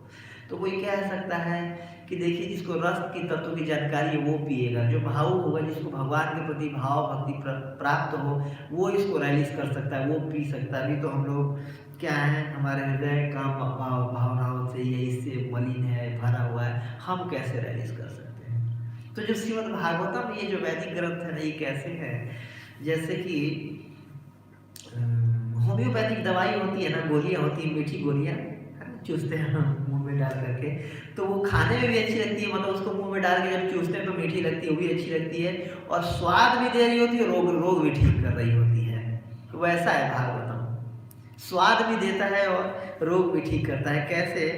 तो कोई कह सकता है कि देखिए जिसको रस की तत्व की जानकारी है वो पिएगा, जो भावुक होगा, जिसको भगवान के प्रति भाव भक्ति प्राप्त हो, वो इसको रैलिस कर सकता है, वो पी सकता है। अभी तो हम लोग क्या है, हमारे हृदय काम भावनाओं से ये इससे मलिन है, भरा हुआ है, हम कैसे रैलिस कर सकते हैं। तो जो श्रीमद् भागवतम ये जो वैदिक ग्रंथ है ना, ये कैसे है, जैसे कि होम्योपैथिक दवाई होती है ना, गोलियाँ होती हैं, मीठी गोलियाँ चूसते हैं हम मुंह में डाल करके, तो वो खाने में भी अच्छी लगती है, मतलब उसको मुंह में डाल के जब चूसते हैं तो मीठी लगती है, वो भी अच्छी लगती है, और स्वाद भी दे रही होती है, रोग भी ठीक कर रही होती है। तो वैसा है भागवतम, स्वाद भी देता है और रोग भी ठीक करता है। कैसे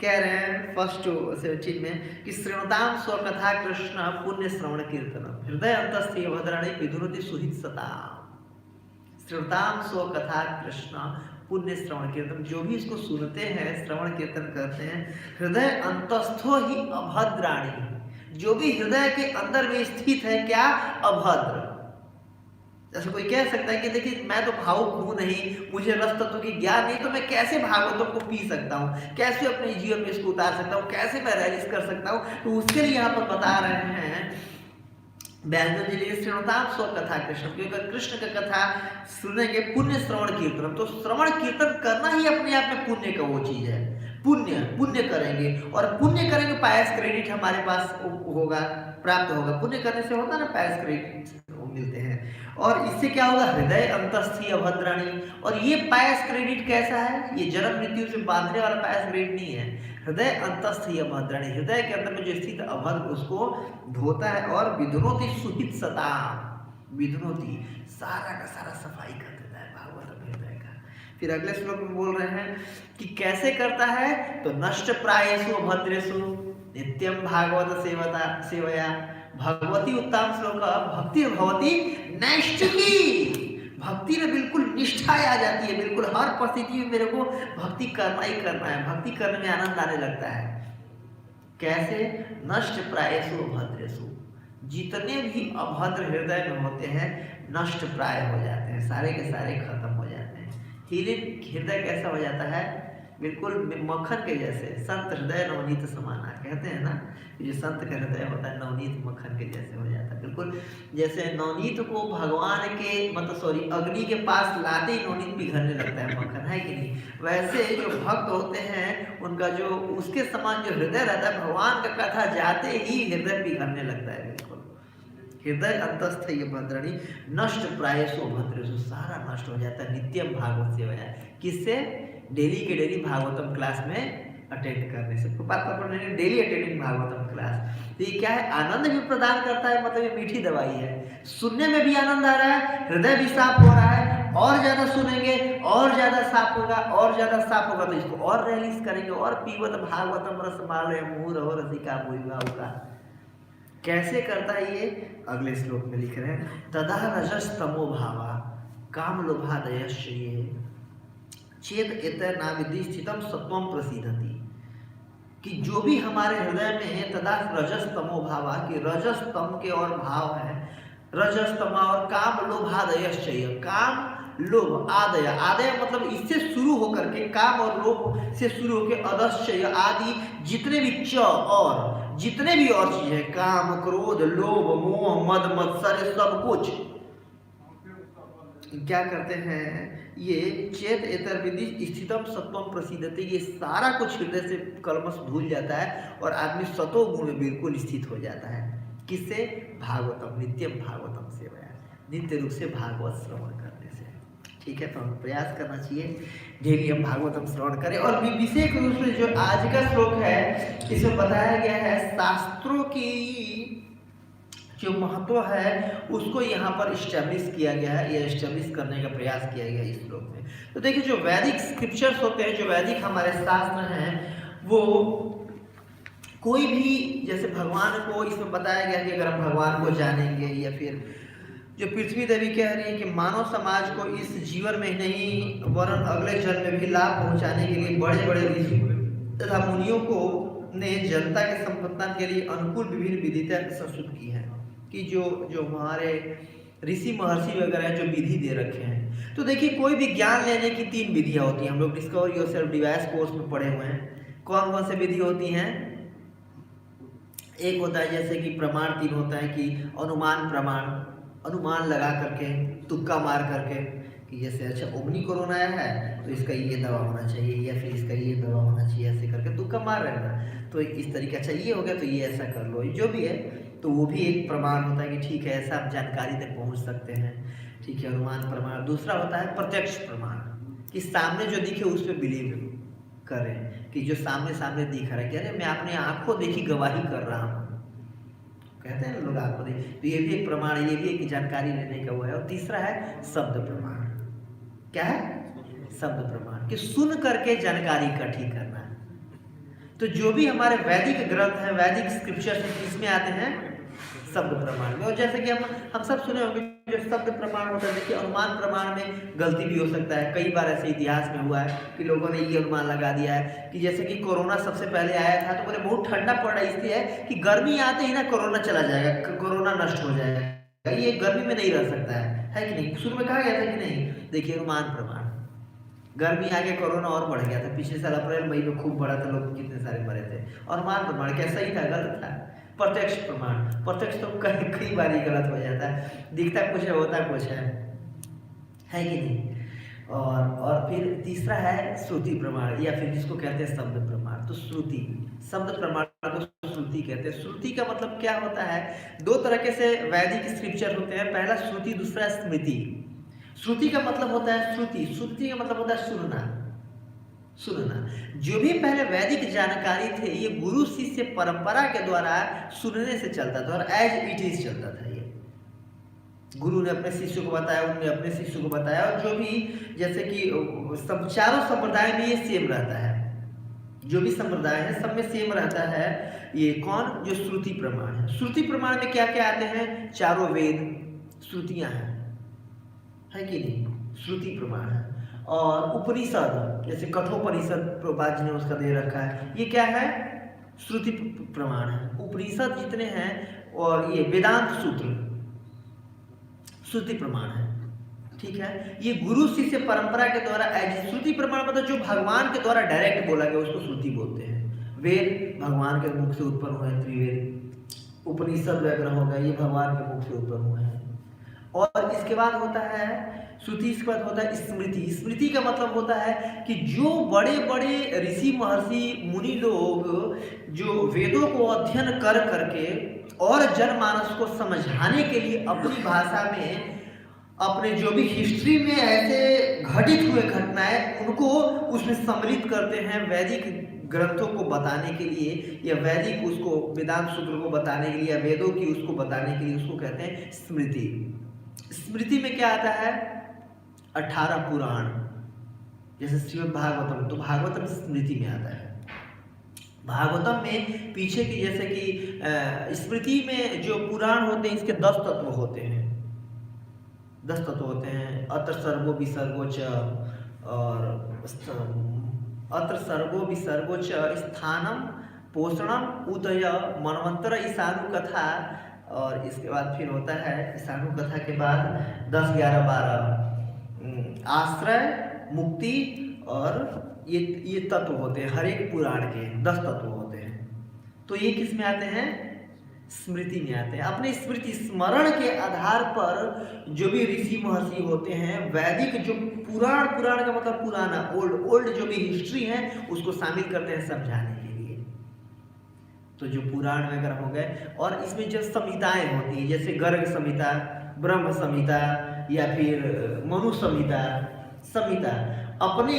कह रहे हैं फर्स्ट 17 में कि श्रृणुताम स्वकथा कृष्ण पुण्य श्रवण कीर्तनम हृदय अंतस्थीय भद्राणी विधुरति सुहित सता। श्रृणुताम स्वकथा कृष्ण पुण्य श्रवण कीर्तन, जो भी इसको सुनते हैं, श्रवण कीर्तन करते हैं, हृदय अंतस्थो ही अभद्राणी, जो भी हृदय के अंदर में स्थित है, क्या अभद्र। जैसे कोई कह सकता है कि देखिए मैं तो भावुक हूं नहीं, मुझे रस तत्व की ज्ञान नहीं, तो मैं कैसे भागवतों को पी सकता हूँ, कैसे अपने जीवन में इसको उतार सकता हूँ, कैसे मैं रैलिस कर सकता हूँ। तो उसके लिए यहाँ पर बता रहे हैं व्यासदेव जी लिए श्रृणुताम स्व कथा कृष्ण, क्योंकि कृष्ण का कथा सुनेंगे पुण्य श्रवण कीर्तन, तो श्रवण कीर्तन करना ही अपने आप में पुण्य का वो चीज है। पुण्य करेंगे, और पुण्य करेंगे पायस क्रेडिट हमारे पास होगा, प्राप्त होगा। पुण्य करने से होता है ना, पायस क्रेडिट मिलते हैं, और इससे क्या होगा, हृदय अंतस्थी अभद्राणी। और ये पायस क्रेडिट कैसा है, ये जन्म मृत्यु से बांधने वाला पायस क्रेडिट नहीं है, हृदय अंतस्थीय अभद्राणी, हृदय के अंदर में जो स्थित अभद्र उसको धोता है। और विधुनोति सुहित सता, विधुनोति सारा का सारा सफाई कर देता है भागवत हृदय का। फिर अगले श्लोक में बोल रहे हैं कि कैसे करता है, तो नष्ट प्रायेषु अभद्रेषु नित्यम भागवत सेवया भगवती उत्तम श्लोक भक्ति भवती नैष्ठिकी, भक्ति में बिल्कुल निष्ठा आ जाती है, बिल्कुल हर परिस्थिति में मेरे को भक्ति करना ही करना है, भक्ति करने में आनंद आने लगता है। कैसे, नष्ट प्रायेषु अभद्रेषु, जितने भी अभद्र हृदय में होते हैं नष्ट प्राय हो जाते हैं, सारे के सारे खत्म हो जाते हैं। हृदय कैसा हो जाता है, बिल्कुल मक्खन के जैसे, संत हृदय नवनीत समाना कहते हैं ना, जो संत का हृदय होता है नवनीत मक्खन के जैसे हो जाता है। बिल्कुल जैसे नवनीत को भगवान के मतलब सॉरी अग्नि के पास लाते ही नवनीत पिघलने लगता है मक्खन, है कि नहीं? वैसे जो भक्त होते हैं उनका जो उसके समान जो हृदय रहता है, भगवान का कथा जाते ही हृदय पिघलने लगता है। बिल्कुल हृदय अंतस्थ ये भद्रणी नष्ट प्रायसो भद्रेशु, सारा नष्ट हो जाता है नित्यम भागवत सेवा। किससे? डेली के डेली भागवतम क्लास में अटेंड करने से। बात पढ़ने डेली अटेंडिंग भागवतम क्लास, तो ये क्या है? आनंद भी प्रदान करता है, मतलब ये मीठी दवाई है। सुनने में भी आनंद आ रहा है, हृदय भी साफ हो रहा है, और ज्यादा सुनेंगे और ज्यादा साफ होगा, और ज्यादा साफ होगा तो इसको और रिलीज करेंगे, और पीवत भागवतम रसमालय मुहुर और रसिका भुइवा। कैसे करता है ये? अगले श्लोक में लिख रहे हैं, तदा रजस तमो भावा काम लोभादयश्च ये चेत एतर नाविधि स्थितम सत्वम प्रसिद्धति, कि जो भी हमारे हृदय में है, तदा रजस तमो भावा, कि रजस तम के और भाव है, रजस तमा और काम लोभादयश्च ये, काम लोभ आदय, आदय मतलब इससे शुरू होकर के, काम और लोभ से शुरू होकर अदश्चय आदि जितने भी च और जितने भी और चीज है, काम क्रोध लोभ मोह मद मत्सर सब कुछ क्या करते हैं? ये चेत एतर विधि स्थितम सत्वम प्रसिद्धते, ये सारा कुछ हृदय से कलमश धुल जाता है और आदमी सतो गुण में बिल्कुल स्थित हो जाता है। किससे? भागवतम नित्यम भागवतम सेवा, नित्य रूप से भागवत श्रवण करने से। ठीक है, तो हम प्रयास करना चाहिए डेली हम भागवतम श्रवण करें। और विशेष रूप से जो आज का श्लोक है इसमें बताया गया है शास्त्रों की जो महत्व है उसको यहाँ पर इस्टेब्लिश किया गया है, ये इस्टेब्लिश करने का प्रयास किया गया है इस श्लोक में। तो देखिए जो वैदिक स्क्रिप्चर्स होते हैं, जो वैदिक हमारे शास्त्र हैं, वो कोई भी जैसे भगवान को इसमें बताया गया कि अगर हम भगवान को जानेंगे, या फिर जो पृथ्वी देवी कह रही है कि मानव समाज को इस जीवन में नहीं वरन अगले जन्म में भी लाभ पहुंचाने के लिए बड़े बड़े ऋषि तथा मुनियों को ने जनता के संपत्ति के लिए अनुकूल विभिन्न विधियां प्रस्तुत की हैं, कि जो हमारे ऋषि महर्षि वगैरह जो विधि दे रखे हैं। तो देखिए कोई भी ज्ञान लेने की 3 विधियां होती हैं, हम लोग डिस्कवर योरसेल्फ डिवाइस कोर्स में पढ़े हुए हैं। कौन कौन से विधि होती हैं? एक होता है जैसे कि प्रमाण 3 होता है कि अनुमान प्रमाण, अनुमान लगा करके तुक्का मार करके कि जैसे अच्छा ओमनी कोरोना आया है तो इसका ये दवा होना चाहिए, या फिर इसका ये दवा होना चाहिए, ऐसे करके तुक्का मार रहे हैं ना, तो इस तरीके अच्छा ये हो गया तो ये ऐसा कर लो, जो भी है। तो वो भी एक प्रमाण होता है कि ठीक है ऐसा आप जानकारी तक पहुंच सकते हैं। ठीक है, अनुमान प्रमाण। दूसरा होता है प्रत्यक्ष प्रमाण, कि सामने जो दिखे उस पर बिलीव करें, कि जो सामने सामने दिख रहा है कि अरे मैं अपने आंखों देखी गवाही कर रहा हूँ, कहते हैं लोग आंखों देखी, तो ये भी एक प्रमाण है, ये भी एक जानकारी लेने का हुआ है। और तीसरा है शब्द प्रमाण। क्या है? शब्द प्रमाण, कि सुन करके जानकारी इकट्ठी करना है। तो जो भी हमारे वैदिक ग्रंथ हैं, वैदिक स्क्रिप्चर्स किसमें आते हैं? शब्द प्रमाण में। और जैसे कि हम सब सुने होंगे जो शब्द प्रमाण होता है, देखिए अनुमान प्रमाण में गलती भी हो सकता है। कई बार ऐसे इतिहास में हुआ है कि लोगों ने ये अनुमान लगा दिया है कि जैसे कि कोरोना सबसे पहले आया था तो बोले बहुत ठंडा पड़ रहा है, इसलिए है कि गर्मी आते ही ना कोरोना चला जाएगा, कोरोना नष्ट हो जाएगा, ये गर्मी में नहीं रह सकता है कि नहीं? शुरू में कहा गया था कि नहीं? देखिए अनुमान प्रमाण, गर्मी आगे कोरोना और बढ़ गया था, पिछले साल अप्रैल मई में खूब बढ़ा था, लोग कितने सारे मरे थे। और अनुमान प्रमाण क्या सही था गलत था? प्रत्यक्ष प्रमाण, प्रत्यक्ष तो कई बार ही गलत हो जाता है, दिखता कुछ है होता कुछ है कि नहीं? और फिर तीसरा है श्रुति प्रमाण, या फिर जिसको कहते हैं शब्द प्रमाण। तो श्रुति शब्द प्रमाण को श्रुति कहते हैं। श्रुति का मतलब क्या होता है? 2 तरह के से वैदिक स्क्रिप्चर होते हैं, पहला श्रुति, दूसरा स्मृति। श्रुति का मतलब होता है श्रुति, श्रुति का मतलब होता है सुनना। जो भी पहले वैदिक जानकारी थे ये गुरु शिष्य परंपरा के द्वारा सुनने से चलता था, और एज इट इज चलता था। ये गुरु ने अपने शिष्य को बताया, उन्होंने अपने शिष्य को बताया, और जो भी जैसे कि चारों संप्रदाय में ये सेम रहता है, जो भी संप्रदाय है सब में सेम रहता है। ये कौन? जो श्रुति प्रमाण है। श्रुति प्रमाण में क्या क्या आते हैं? चारों वेद श्रुतियां हैं, है कि नहीं? श्रुति प्रमाण है। और उपनिषद, जैसे कठोपनिषद प्रभात जी ने उसका दे रखा है, ये क्या है? श्रुति प्रमाण है। उपनिषद जितने हैं और ये वेदांत सूत्र श्रुति प्रमाण है। ठीक है, ये गुरु शिष्य परंपरा के द्वारा श्रुति प्रमाण मतलब जो भगवान के द्वारा डायरेक्ट बोला गया उसको श्रुति बोलते हैं। वेद भगवान के मुख से उत्पन्न हुए, त्रिवेद उपनिषद वगैरह हो गए, ये भगवान के मुख से उत्पन्न हुए हैं। और इसके बाद होता है श्रुति, इसके बाद होता है स्मृति। स्मृति का मतलब होता है कि जो बड़े बड़े ऋषि महर्षि मुनि लोग जो वेदों को अध्ययन कर करके और जनमानस को समझाने के लिए अपनी भाषा में अपने जो भी हिस्ट्री में ऐसे घटित हुए घटनाएं उनको उसमें सम्मिलित करते हैं वैदिक ग्रंथों को बताने के लिए, या वैदिक उसको वेदांत सूत्र को बताने के लिए, या वेदों की उसको बताने के लिए, उसको कहते हैं स्मृति। स्मृति में क्या आता है? 18 पुराण, जैसे श्रीमद् भागवतम, तो भागवतम स्मृति में आता है। भागवतम में पीछे की जैसे कि स्मृति में जो पुराण होते हैं इसके 10 तत्व होते हैं, 10 तत्व होते हैं। अत्र सर्गो विसर्गो च, और अत्र सर्गो विसर्गो च स्थानम पोषणम उदय मनवंतर ईशानु कथा। और इसके बाद फिर होता है ईशानु कथा के बाद 10, 11, 12 आश्रय, मुक्ति, और ये तत्व होते हैं हर एक पुराण के 10 तत्व होते हैं। तो ये किस में आते हैं? स्मृति में आते हैं। अपने स्मृति स्मरण के आधार पर जो भी ऋषि महर्षि होते हैं वैदिक जो पुराण का मतलब पुराना ओल्ड जो भी हिस्ट्री है उसको शामिल करते हैं समझाने के लिए। तो जो पुराण वगैरह हो गए, और इसमें जो संहिताएं होती है जैसे गर्ग संहिता, ब्रह्म संहिता, या फिर मनु संहिता अपने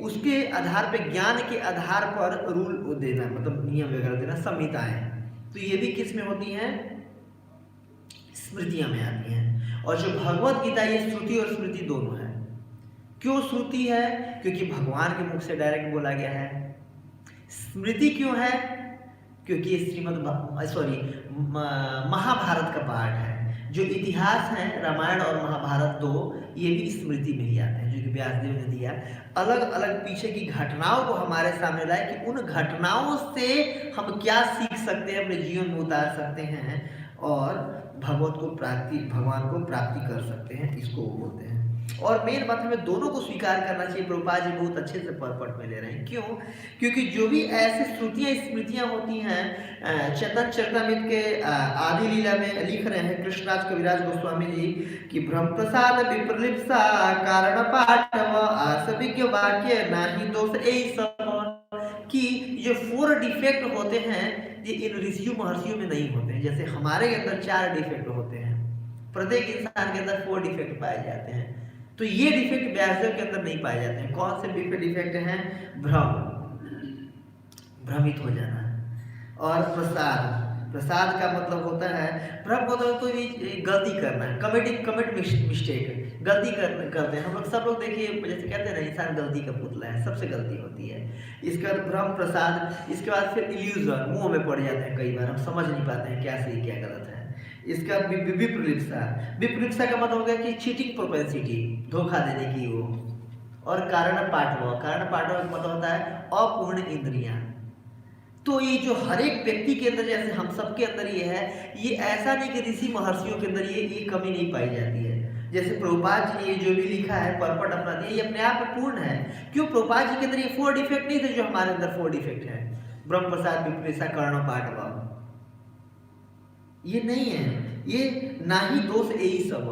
उसके आधार पे ज्ञान के आधार पर रूल देना, मतलब नियम वगैरह देना, संहिताएं। तो ये भी किस में होती हैं? स्मृतियां में आती हैं। और जो भगवत गीता ये श्रुति और स्मृति दोनों है। क्यों श्रुति है? क्योंकि भगवान के मुख से डायरेक्ट बोला गया है। स्मृति क्यों है? क्योंकि ये महाभारत का पार्ट है। जो इतिहास है रामायण और महाभारत दो, ये भी स्मृति में ही आते हैं, जो कि व्यासदेव ने दिया। अलग अलग पीछे की घटनाओं को हमारे सामने लाए कि उन घटनाओं से हम क्या सीख सकते हैं, अपने जीवन में उतार सकते हैं और भगवान को प्राप्ति कर सकते हैं, इसको बोलते हैं। और मेन बात हमें दोनों को स्वीकार करना चाहिए। प्रभुपाद जी बहुत अच्छे से परपट में ले रहे हैं। क्यों? क्योंकि जो भी ऐसी श्रुतियां स्मृतियां होती हैं, चेतन चरितमृत के आदि लीला में लिख रहे हैं कृष्णराज कविराज गोस्वामी जी कि ब्रह्म प्रसाद विप्रलिप्सा कारण पाठव आसविज्ञ वाक्य नाही दोष एई सब, कि जो 4 डिफेक्ट होते हैं ये इन ऋषियों महर्षियों में नहीं होते हैं। जैसे हमारे अंदर 4 डिफेक्ट होते हैं, प्रत्येक इंसान के अंदर 4 डिफेक्ट पाए जाते हैं। तो ये डिफेक्ट व्यासदेव के अंदर नहीं पाए जाते हैं। कौन से डिफेक्ट हैं? भ्रमित हो जाना, और प्रसाद का मतलब होता है, भ्रम होता है कोई गलती करना है, कमिट मिस्टेक, गलती करते हैं हम लोग। सब लोग देखिए जैसे कहते हैं ना, इंसान गलती का पुतला है, सबसे गलती होती है। इसके बाद भ्रम प्रसाद, इसके बाद फिर इल्यूजन, मुंह में पड़ जाते हैं, कई बार हम समझ नहीं पाते हैं क्या सही क्या गलत है। इसका विप्लिप्सा का मतलब हो गया कि चीटिंग प्रोपेंसिटी, धोखा देने की वो। और कारण पाठव का मतलब होता है अपूर्ण इंद्रियां। तो ये जो हर एक व्यक्ति के अंदर, जैसे हम सब के अंदर ये है, ये ऐसा नहीं कि ऋषि महर्षियों के अंदर ये कमी नहीं पाई जाती है। जैसे प्रभुपाद जी ने ये जो भी लिखा है परपट अपना दिया, ये अपने आप में पूर्ण है। क्यों? प्रभुपाद जी के अंदर ये 4 डिफेक्ट नहीं थे जो हमारे अंदर 4 डिफेक्ट है। ब्रह्म प्रसाद विप्लिप्सा कर्ण पाठव ये नहीं है, ये ना ही दोष यही सब,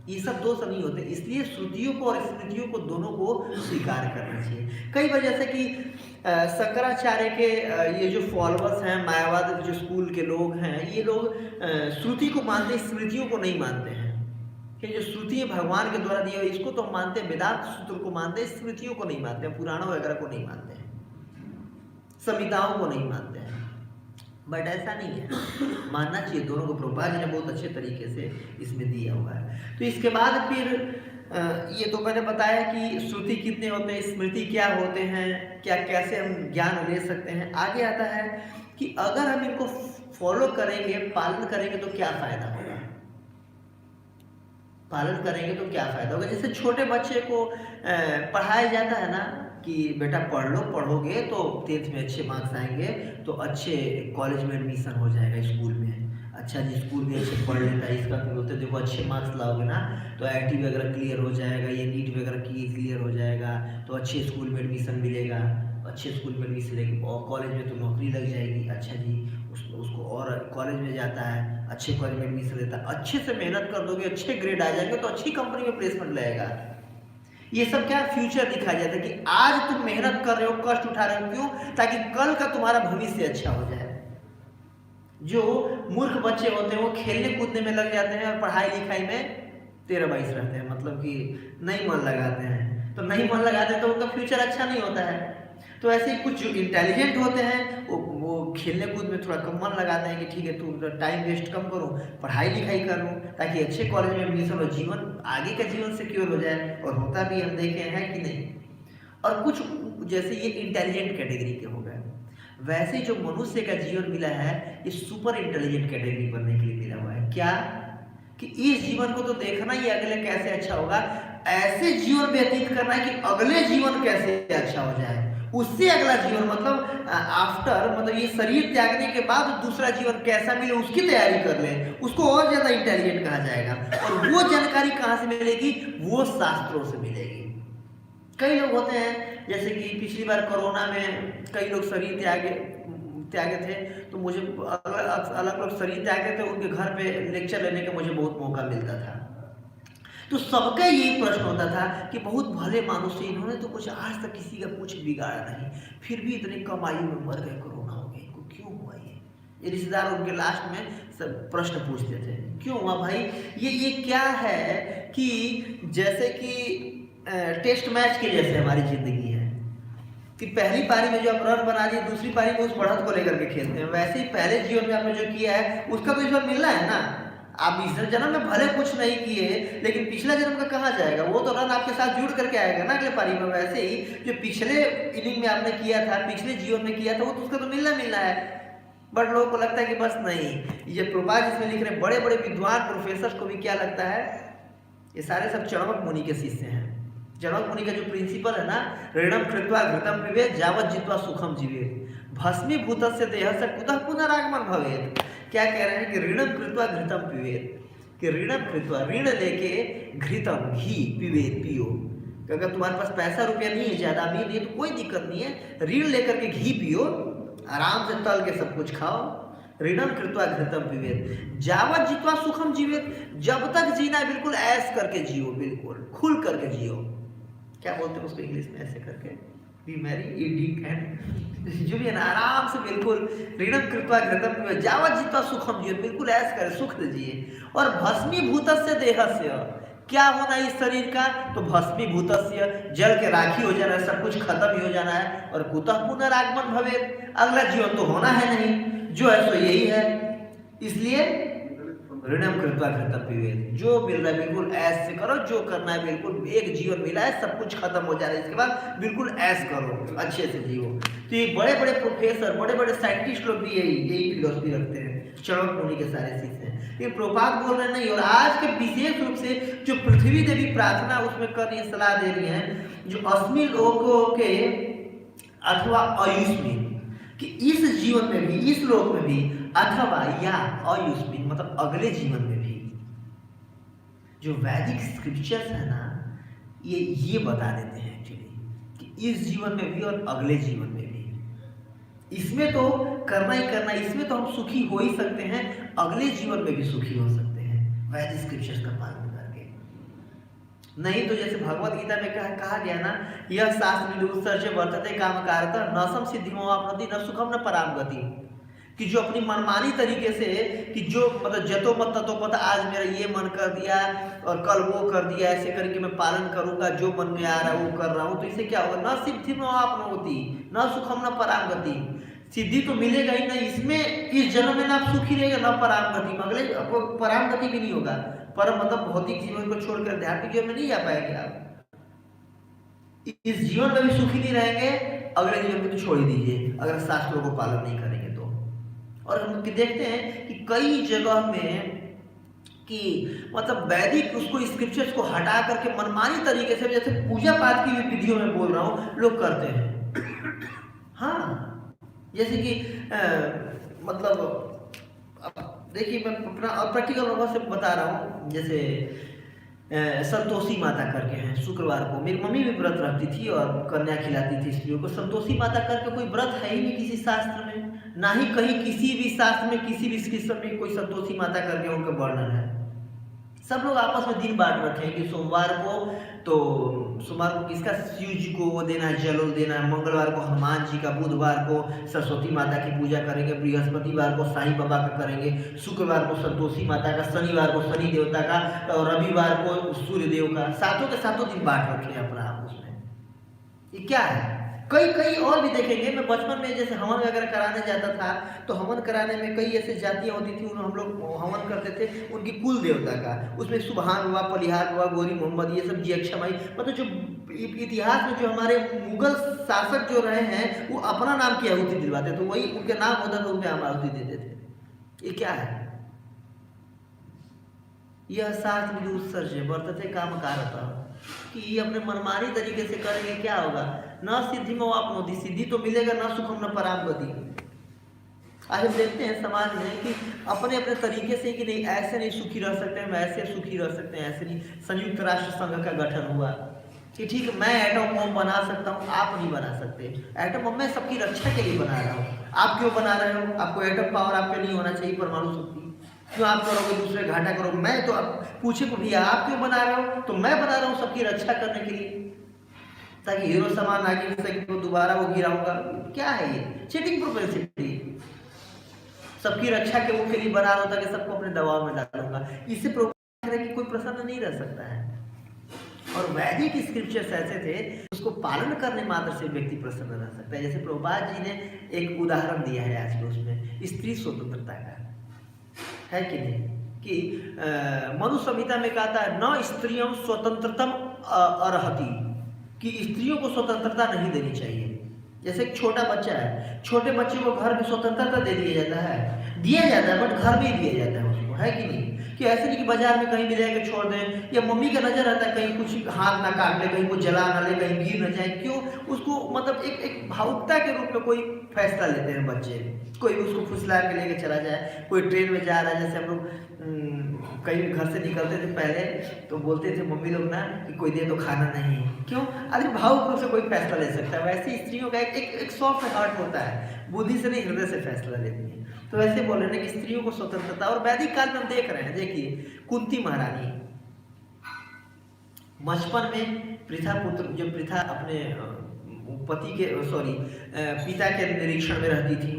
ये सब दोष नहीं होते। इसलिए श्रुतियों को और स्मृतियों को दोनों को स्वीकार करना चाहिए। कई बार जैसे कि शंकराचार्य के ये जो फॉलोअर्स हैं, मायावाद जो स्कूल के लोग हैं, ये लोग श्रुति को मानते हैं, स्मृतियों को नहीं मानते हैं। कि जो श्रुति है भगवान के द्वारा दी है इसको तो मानते हैं, वेदांत सूत्र को मानते हैं, स्मृतियों को नहीं मानते हैं, पुराणों वगैरह को नहीं मानते हैं, संहिताओं को नहीं मानते हैं। बट ऐसा नहीं है, मानना चाहिए दोनों को। प्रभुपाद जी ने बहुत अच्छे तरीके से इसमें दिया हुआ है। तो इसके बाद फिर ये तो मैंने बताया कि श्रुति कितने होते हैं, स्मृति क्या होते हैं, क्या कैसे हम ज्ञान ले सकते हैं। आगे आता है कि अगर हम इनको फॉलो करेंगे, पालन करेंगे तो क्या फायदा होगा। पालन करेंगे तो क्या फायदा होगा। जैसे छोटे बच्चे को पढ़ाया जाता है ना कि बेटा पढ़ लो, पढ़ोगे तो 10th में अच्छे मार्क्स आएंगे तो अच्छे कॉलेज में एडमिशन हो जाएगा, स्कूल में अच्छा जी स्कूल में अच्छे पढ़ लेता है, इसका फिर होते देखो अच्छे मार्क्स लाओगे ना तो आईआईटी वगैरह क्लियर हो जाएगा, ये नीट वगैरह की क्लियर हो जाएगा तो अच्छे स्कूल में एडमिशन मिलेगा, अच्छे स्कूल में एडमिशन लेगी और कॉलेज में तो नौकरी लग जाएगी। अच्छा जी उसको और कॉलेज में जाता है, अच्छे कॉलेज में एडमिशन लेता है, अच्छे से मेहनत कर दोगे, अच्छे ग्रेड आ जाएंगे तो अच्छी कंपनी में प्लेसमेंट लगेगा। ये सब क्या फ्यूचर दिखाया जाता है कि आज तुम मेहनत कर रहे हो, कष्ट उठा रहे हो, क्यों? ताकि कल का तुम्हारा भविष्य अच्छा हो जाए। जो मूर्ख बच्चे होते हैं वो खेलने कूदने में लग जाते हैं और पढ़ाई लिखाई में 13-22 रहते हैं, मतलब कि नहीं मन लगाते हैं। तो नहीं मन लगाते तो उनका फ्यूचर अच्छा नहीं होता है। तो ऐसे ही कुछ जो इंटेलिजेंट होते हैं वो खेलने कूद में थोड़ा कम मन लगाते हैं कि ठीक है तू टाइम वेस्ट कम करो, पढ़ाई लिखाई कर लूँ ताकि अच्छे कॉलेज में एडमिशन हो, जीवन आगे का जीवन सिक्योर हो जाए। और होता भी हम देखे हैं कि नहीं। और कुछ जैसे ये इंटेलिजेंट कैटेगरी के हो गए, वैसे जो मनुष्य का जीवन मिला है ये सुपर इंटेलिजेंट कैटेगरी बनने के लिए मिला हुआ है। क्या कि इस जीवन को तो देखना ही अगले कैसे अच्छा होगा, ऐसे जीवन व्यतीत करना है कि अगले जीवन कैसे अच्छा हो जाए, उससे अगला जीवन मतलब आफ्टर मतलब ये शरीर त्यागने के बाद दूसरा जीवन कैसा मिले उसकी तैयारी कर ले, उसको और ज्यादा इंटेलिजेंट कहा जाएगा। और वो जानकारी कहाँ से मिलेगी? वो शास्त्रों से मिलेगी। कई लोग होते हैं जैसे कि पिछली बार कोरोना में कई लोग शरीर त्यागे थे, तो मुझे अलग लोग शरीर त्यागे थे, उनके घर पे लेक्चर लेने का मुझे बहुत मौका मिलता था। तो सबका यही प्रश्न होता था कि बहुत भले मानुष थे, इन्होंने तो कुछ आज तक किसी का कुछ बिगाड़ा नहीं, फिर भी इतने कम आयु में मर गए, कोरोना हो गया, इनको क्यों हुआ? ये रिश्तेदार उनके लास्ट में सब प्रश्न पूछते थे क्यों हुआ भाई? ये क्या है कि जैसे कि टेस्ट मैच के जैसे हमारी जिंदगी है कि पहली पारी में जो आप रन बना दिए, दूसरी पारी में उस बढ़त को लेकर के खेलते हैं। वैसे ही पहले जीवन में आपने जो किया है उसका तो इस बार मिलना है ना। आप इस जन्म में भले कुछ नहीं किए, लेकिन पिछला जन्म का कहाँ जाएगा? वो तो रन आपके साथ जुड़ करके आएगा ना अगले पारी में। वैसे ही जो पिछले इनिंग में आपने किया था, पिछले जीवन में किया था, वो तो उसका तो मिलना है। बट लोगों को लगता है कि बस नहीं, ये प्रभुपाद जिसमें लिख रहे बड़े बड़े विद्वान प्रोफेसर को भी क्या लगता है, ये सारे सब चणवक मुनि के शिष्य हैं। चणवक मुनि का जो प्रिंसिपल है ना, ऋणम कृत्वा घृतम पिबेत जावत जित्वा सुखम जीवेत भस्मीभूतस्य देहस्य कुतः पुनरागमन भवेत। क्या कह रहे हैं कि ऋणम कृत्वा घृतम पिबेत, कि ऋणम कृत्वा ऋण लेके घृतम घी पिबेत पियो। अगर तुम्हारे पास पैसा रुपया नहीं है, ज्यादा अमीर नहीं है तो कोई दिक्कत नहीं है, ऋण लेकर के घी पियो, आराम से तल के सब कुछ खाओ। ऋणम कृत्वा घृतम पिबेत जावत जित्वा सुखम जीवेत, जब तक जीना है बिल्कुल ऐश करके जियो, बिल्कुल खुल करके जियो। क्या बोलते हैं उसको इंग्लिश में ऐसे करके, B Mary eat drink and जो भी है ना, आराम से बिल्कुल ऋणम कृत्वा घृतम पिबेत जावत जित्वा सुखम जियो, बिल्कुल ऐश करे, सुख जिए। और भस्मीभूतस्य देहस्य, क्या होना है इस शरीर का? तो भस्मीभूतस्य, जल के राखी हो जाना है, सब कुछ खत्म ही हो जाना है। और कुतः पुनरागमन भवेत, अगला जीवन तो होना है नहीं, जो है सो यही है। इसलिए ऋणम कृत्वा घृतम पिबेत, जो मिल रहा है बिल्कुल ऐश से करो, जो करना है बिल्कुल, एक जीवन मिला है, सब कुछ खत्म हो जा रहा है, इसके बाद बिल्कुल ऐश करो, अच्छे से जियो। तो ये बड़े बड़े प्रोफेसर, बड़े बड़े साइंटिस्ट लोग भी यही फिलोसफी रखते हैं, चणवक मुनि के सारे शिष्य हैं। ये प्रभुपाद बोल रहे नहीं। और आज के विशेष रूप से जो पृथ्वी देवी प्रार्थना उसमें कर रही सलाह दे रही है, जो अस्मिन लोकों के अथवा आयुष्मिन, कि इस जीवन में भी, इस लोक में भी, अथवा या आयुष्मिन मतलब अगले जीवन में भी, जो वैदिक स्क्रिप्चर्स है ना, ये बता देते हैं एक्चुअली कि इस जीवन में भी और अगले जीवन में भी। इसमें तो करना ही करना, इसमें तो हम सुखी हो ही सकते हैं, अगले जीवन में भी सुखी हो सकते हैं वैदिक स्क्रिप्चर्स का पालन करके। नहीं तो जैसे भगवत गीता में कहा गया ना, यह शास्त्र निरुत्सर्ज वर्तते कामकारतः न सम सिद्धिमो वाप्नोति न सुखम न पराम गति, कि जो अपनी मनमानी तरीके से, कि जो मतलब जतो मत ततो पता, आज मेरा ये मन कर दिया और कल वो कर दिया, ऐसे करके मैं पालन करूंगा, जो मन में आ रहा है वो कर रहा हूँ, तो इससे क्या होगा? न सिद्धिमो वाप्नोति न सुखम न पराम गति, सिद्धि तो मिलेगा ही ना इसमें, इस जन्म में ना आप सुखी रहेगा, ना पराम गति में, अगले आपको पराम गति भी नहीं होगा। पर मतलब भौतिक जीवन को छोड़कर आध्यात्मिक जीवन में नहीं जा पाएंगे आप। इस जीवन में भी सुखी नहीं रहेंगे, अगले जीवन में तो छोड़ ही दीजिए अगर शास्त्रों को पालन नहीं करेंगे तो। और हम देखते हैं कि कई जगह में कि मतलब वैदिक उसको स्क्रिप्चर्स को हटा करके मनमानी तरीके से, जैसे पूजा पाठ की भी विधियों में बोल रहा हूँ, लोग करते हैं। हाँ, जैसे कि मतलब देखिए मैं अपना प्रैक्टिकल अनुभव से बता रहा हूँ। जैसे संतोषी माता करके हैं, शुक्रवार को मेरी मम्मी भी व्रत रखती थी और कन्या खिलाती थी स्त्रियों को। संतोषी माता करके कोई व्रत है ही नहीं किसी शास्त्र में, ना ही कहीं किसी भी शास्त्र में किसी भी किस्म में कोई संतोषी माता करके उनका वर्णन है। सब लोग आपस में दिन बांट रखे हैं कि सोमवार को तो सोमवार को किसका, शिव जी को वो देना है, जलोल देना है, मंगलवार को हनुमान जी का, बुधवार को सरस्वती माता की पूजा करेंगे, बृहस्पतिवार को साईं बाबा का करेंगे, शुक्रवार को संतोषी माता का, शनिवार को शनि देवता का और रविवार को सूर्य देव का। सातों के सातों दिन बांट रखे हैं अपना आप उसमें। ये क्या है? कई कई और भी देखेंगे। मैं बचपन में जैसे हवन वगैरह कराने जाता था तो हवन कराने में कई ऐसे जातियाँ होती थी, हम लोग हवन करते थे उनकी कुल देवता का। उसमें सुबहान हुआ, पलिहार हुआ, गोरी मोहम्मद, ये सब जीक्षमाई, मतलब जो इतिहास में जो हमारे मुगल शासक जो रहे हैं वो अपना नाम की आहुति दिलवाते थे, वही उनके नाम होता था, उनपे हम आहुति देते थे। ये क्या है? यह शास्त्र विधि उत्सर्ज वर्तते काम कारता, कि अपने मनमानी तरीके से करेंगे क्या होगा? न सिद्धि में आपनोति, सिद्धि तो मिलेगा, न सुखम न पराम गति। आज हम देखते हैं समाज में कि अपने अपने तरीके से कि नहीं ऐसे नहीं सुखी रह सकते, हम ऐसे सुखी रह सकते हैं, ऐसे नहीं। संयुक्त राष्ट्र संघ का गठन हुआ कि ठीक है मैं एटम बम बना सकता हूँ, आप नहीं बना सकते। एटम बम मैं सबकी रक्षा के लिए बना रहा हूँ, आप क्यों बना रहे हो? आपको एटम पावर आप पे नहीं होना चाहिए, परमाणु शक्ति क्यों आप करोगे, दूसरे घाटा करोगे? मैं तो अब पूछे को भैया आप क्यों बना रहे हो? तो मैं बना रहा हूँ सबकी रक्षा करने के लिए, ताकि हीरो सामान आगे गिर सके तो दोबारा वो गिराऊंगा। क्या है ये? Cheating propensity. सबकी रक्षा के वो के लिए बना रहा हूँ ताकि सबको अपने दबाव में डालूंगा। इससे प्रोपेंसिटी की कोई प्रसन्न नहीं रह सकता है। और वैदिक स्क्रिप्चर्स ऐसे थे उसको पालन करने मात्र से व्यक्ति प्रसन्न रह सकता है। जैसे प्रभुपाद जी ने एक उदाहरण दिया है आज के उसमें स्त्री स्वतंत्रता का, है कि नहीं? कि मनु संहिता में कहा था न स्त्रियों स्वतंत्रतम अर्हति, कि स्त्रियों को स्वतंत्रता नहीं देनी चाहिए। जैसे एक छोटा बच्चा है, छोटे बच्चे को घर में स्वतंत्रता दे दिया जाता है बट घर में ही दिया जाता है उसको, है कि नहीं? कि ऐसे नहीं कि बाजार में कहीं भी जाके छोड़ दें, या मम्मी का नजर आता है कहीं कुछ हाथ ना काट ले, कहीं को जला ना ले, कहीं गिर न जाए। क्यों? उसको मतलब एक भावुकता के रूप में कोई फैसला लेते हैं बच्चे। कोई उसको फुसला के लेके चला जाए, कोई ट्रेन में जा रहा है, जैसे हम लोग कहीं घर से निकलते थे पहले तो बोलते थे मम्मी लोग ना कि कोई दे तो खाना नहीं। क्यों? अरे भावुक रूप से कोई फैसला ले सकता है। वैसे स्त्रियों का एक सॉफ्ट हार्ट होता है, बुद्धि से नहीं हृदय से फैसला लेती है। तो वैसे बोल रहे हैं कि स्त्रियों को स्वतंत्रता, और वैदिक काल में हम देख रहे हैं, देखिए कुंती महारानी बचपन में पृथा पुत्र जो पृथा अपने पति के पिता के निरीक्षण में रहती थी,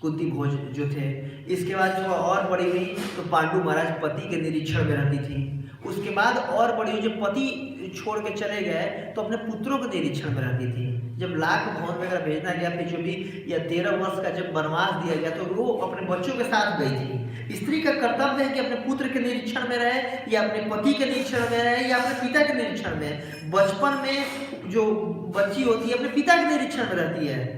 कुंती भोज जो थे। इसके बाद जब और बड़ी हुई तो पांडु महाराज पति के निरीक्षण में रहती थी। उसके बाद और बड़ी हुई, जब पति छोड़ के चले गए तो अपने पुत्रों के निरीक्षण में रहती थी। जब लाख भवन वगैरह भेजना गया, फिर जो भी या 13 वर्ष का जब वनवास दिया गया तो वो अपने बच्चों के साथ गई थी। स्त्री का कर्तव्य है कि अपने पुत्र के निरीक्षण में रहे, या अपने पति के निरीक्षण में रहे, या अपने पिता के निरीक्षण में। बचपन में जो बच्ची होती है अपने पिता के निरीक्षण में रहती है।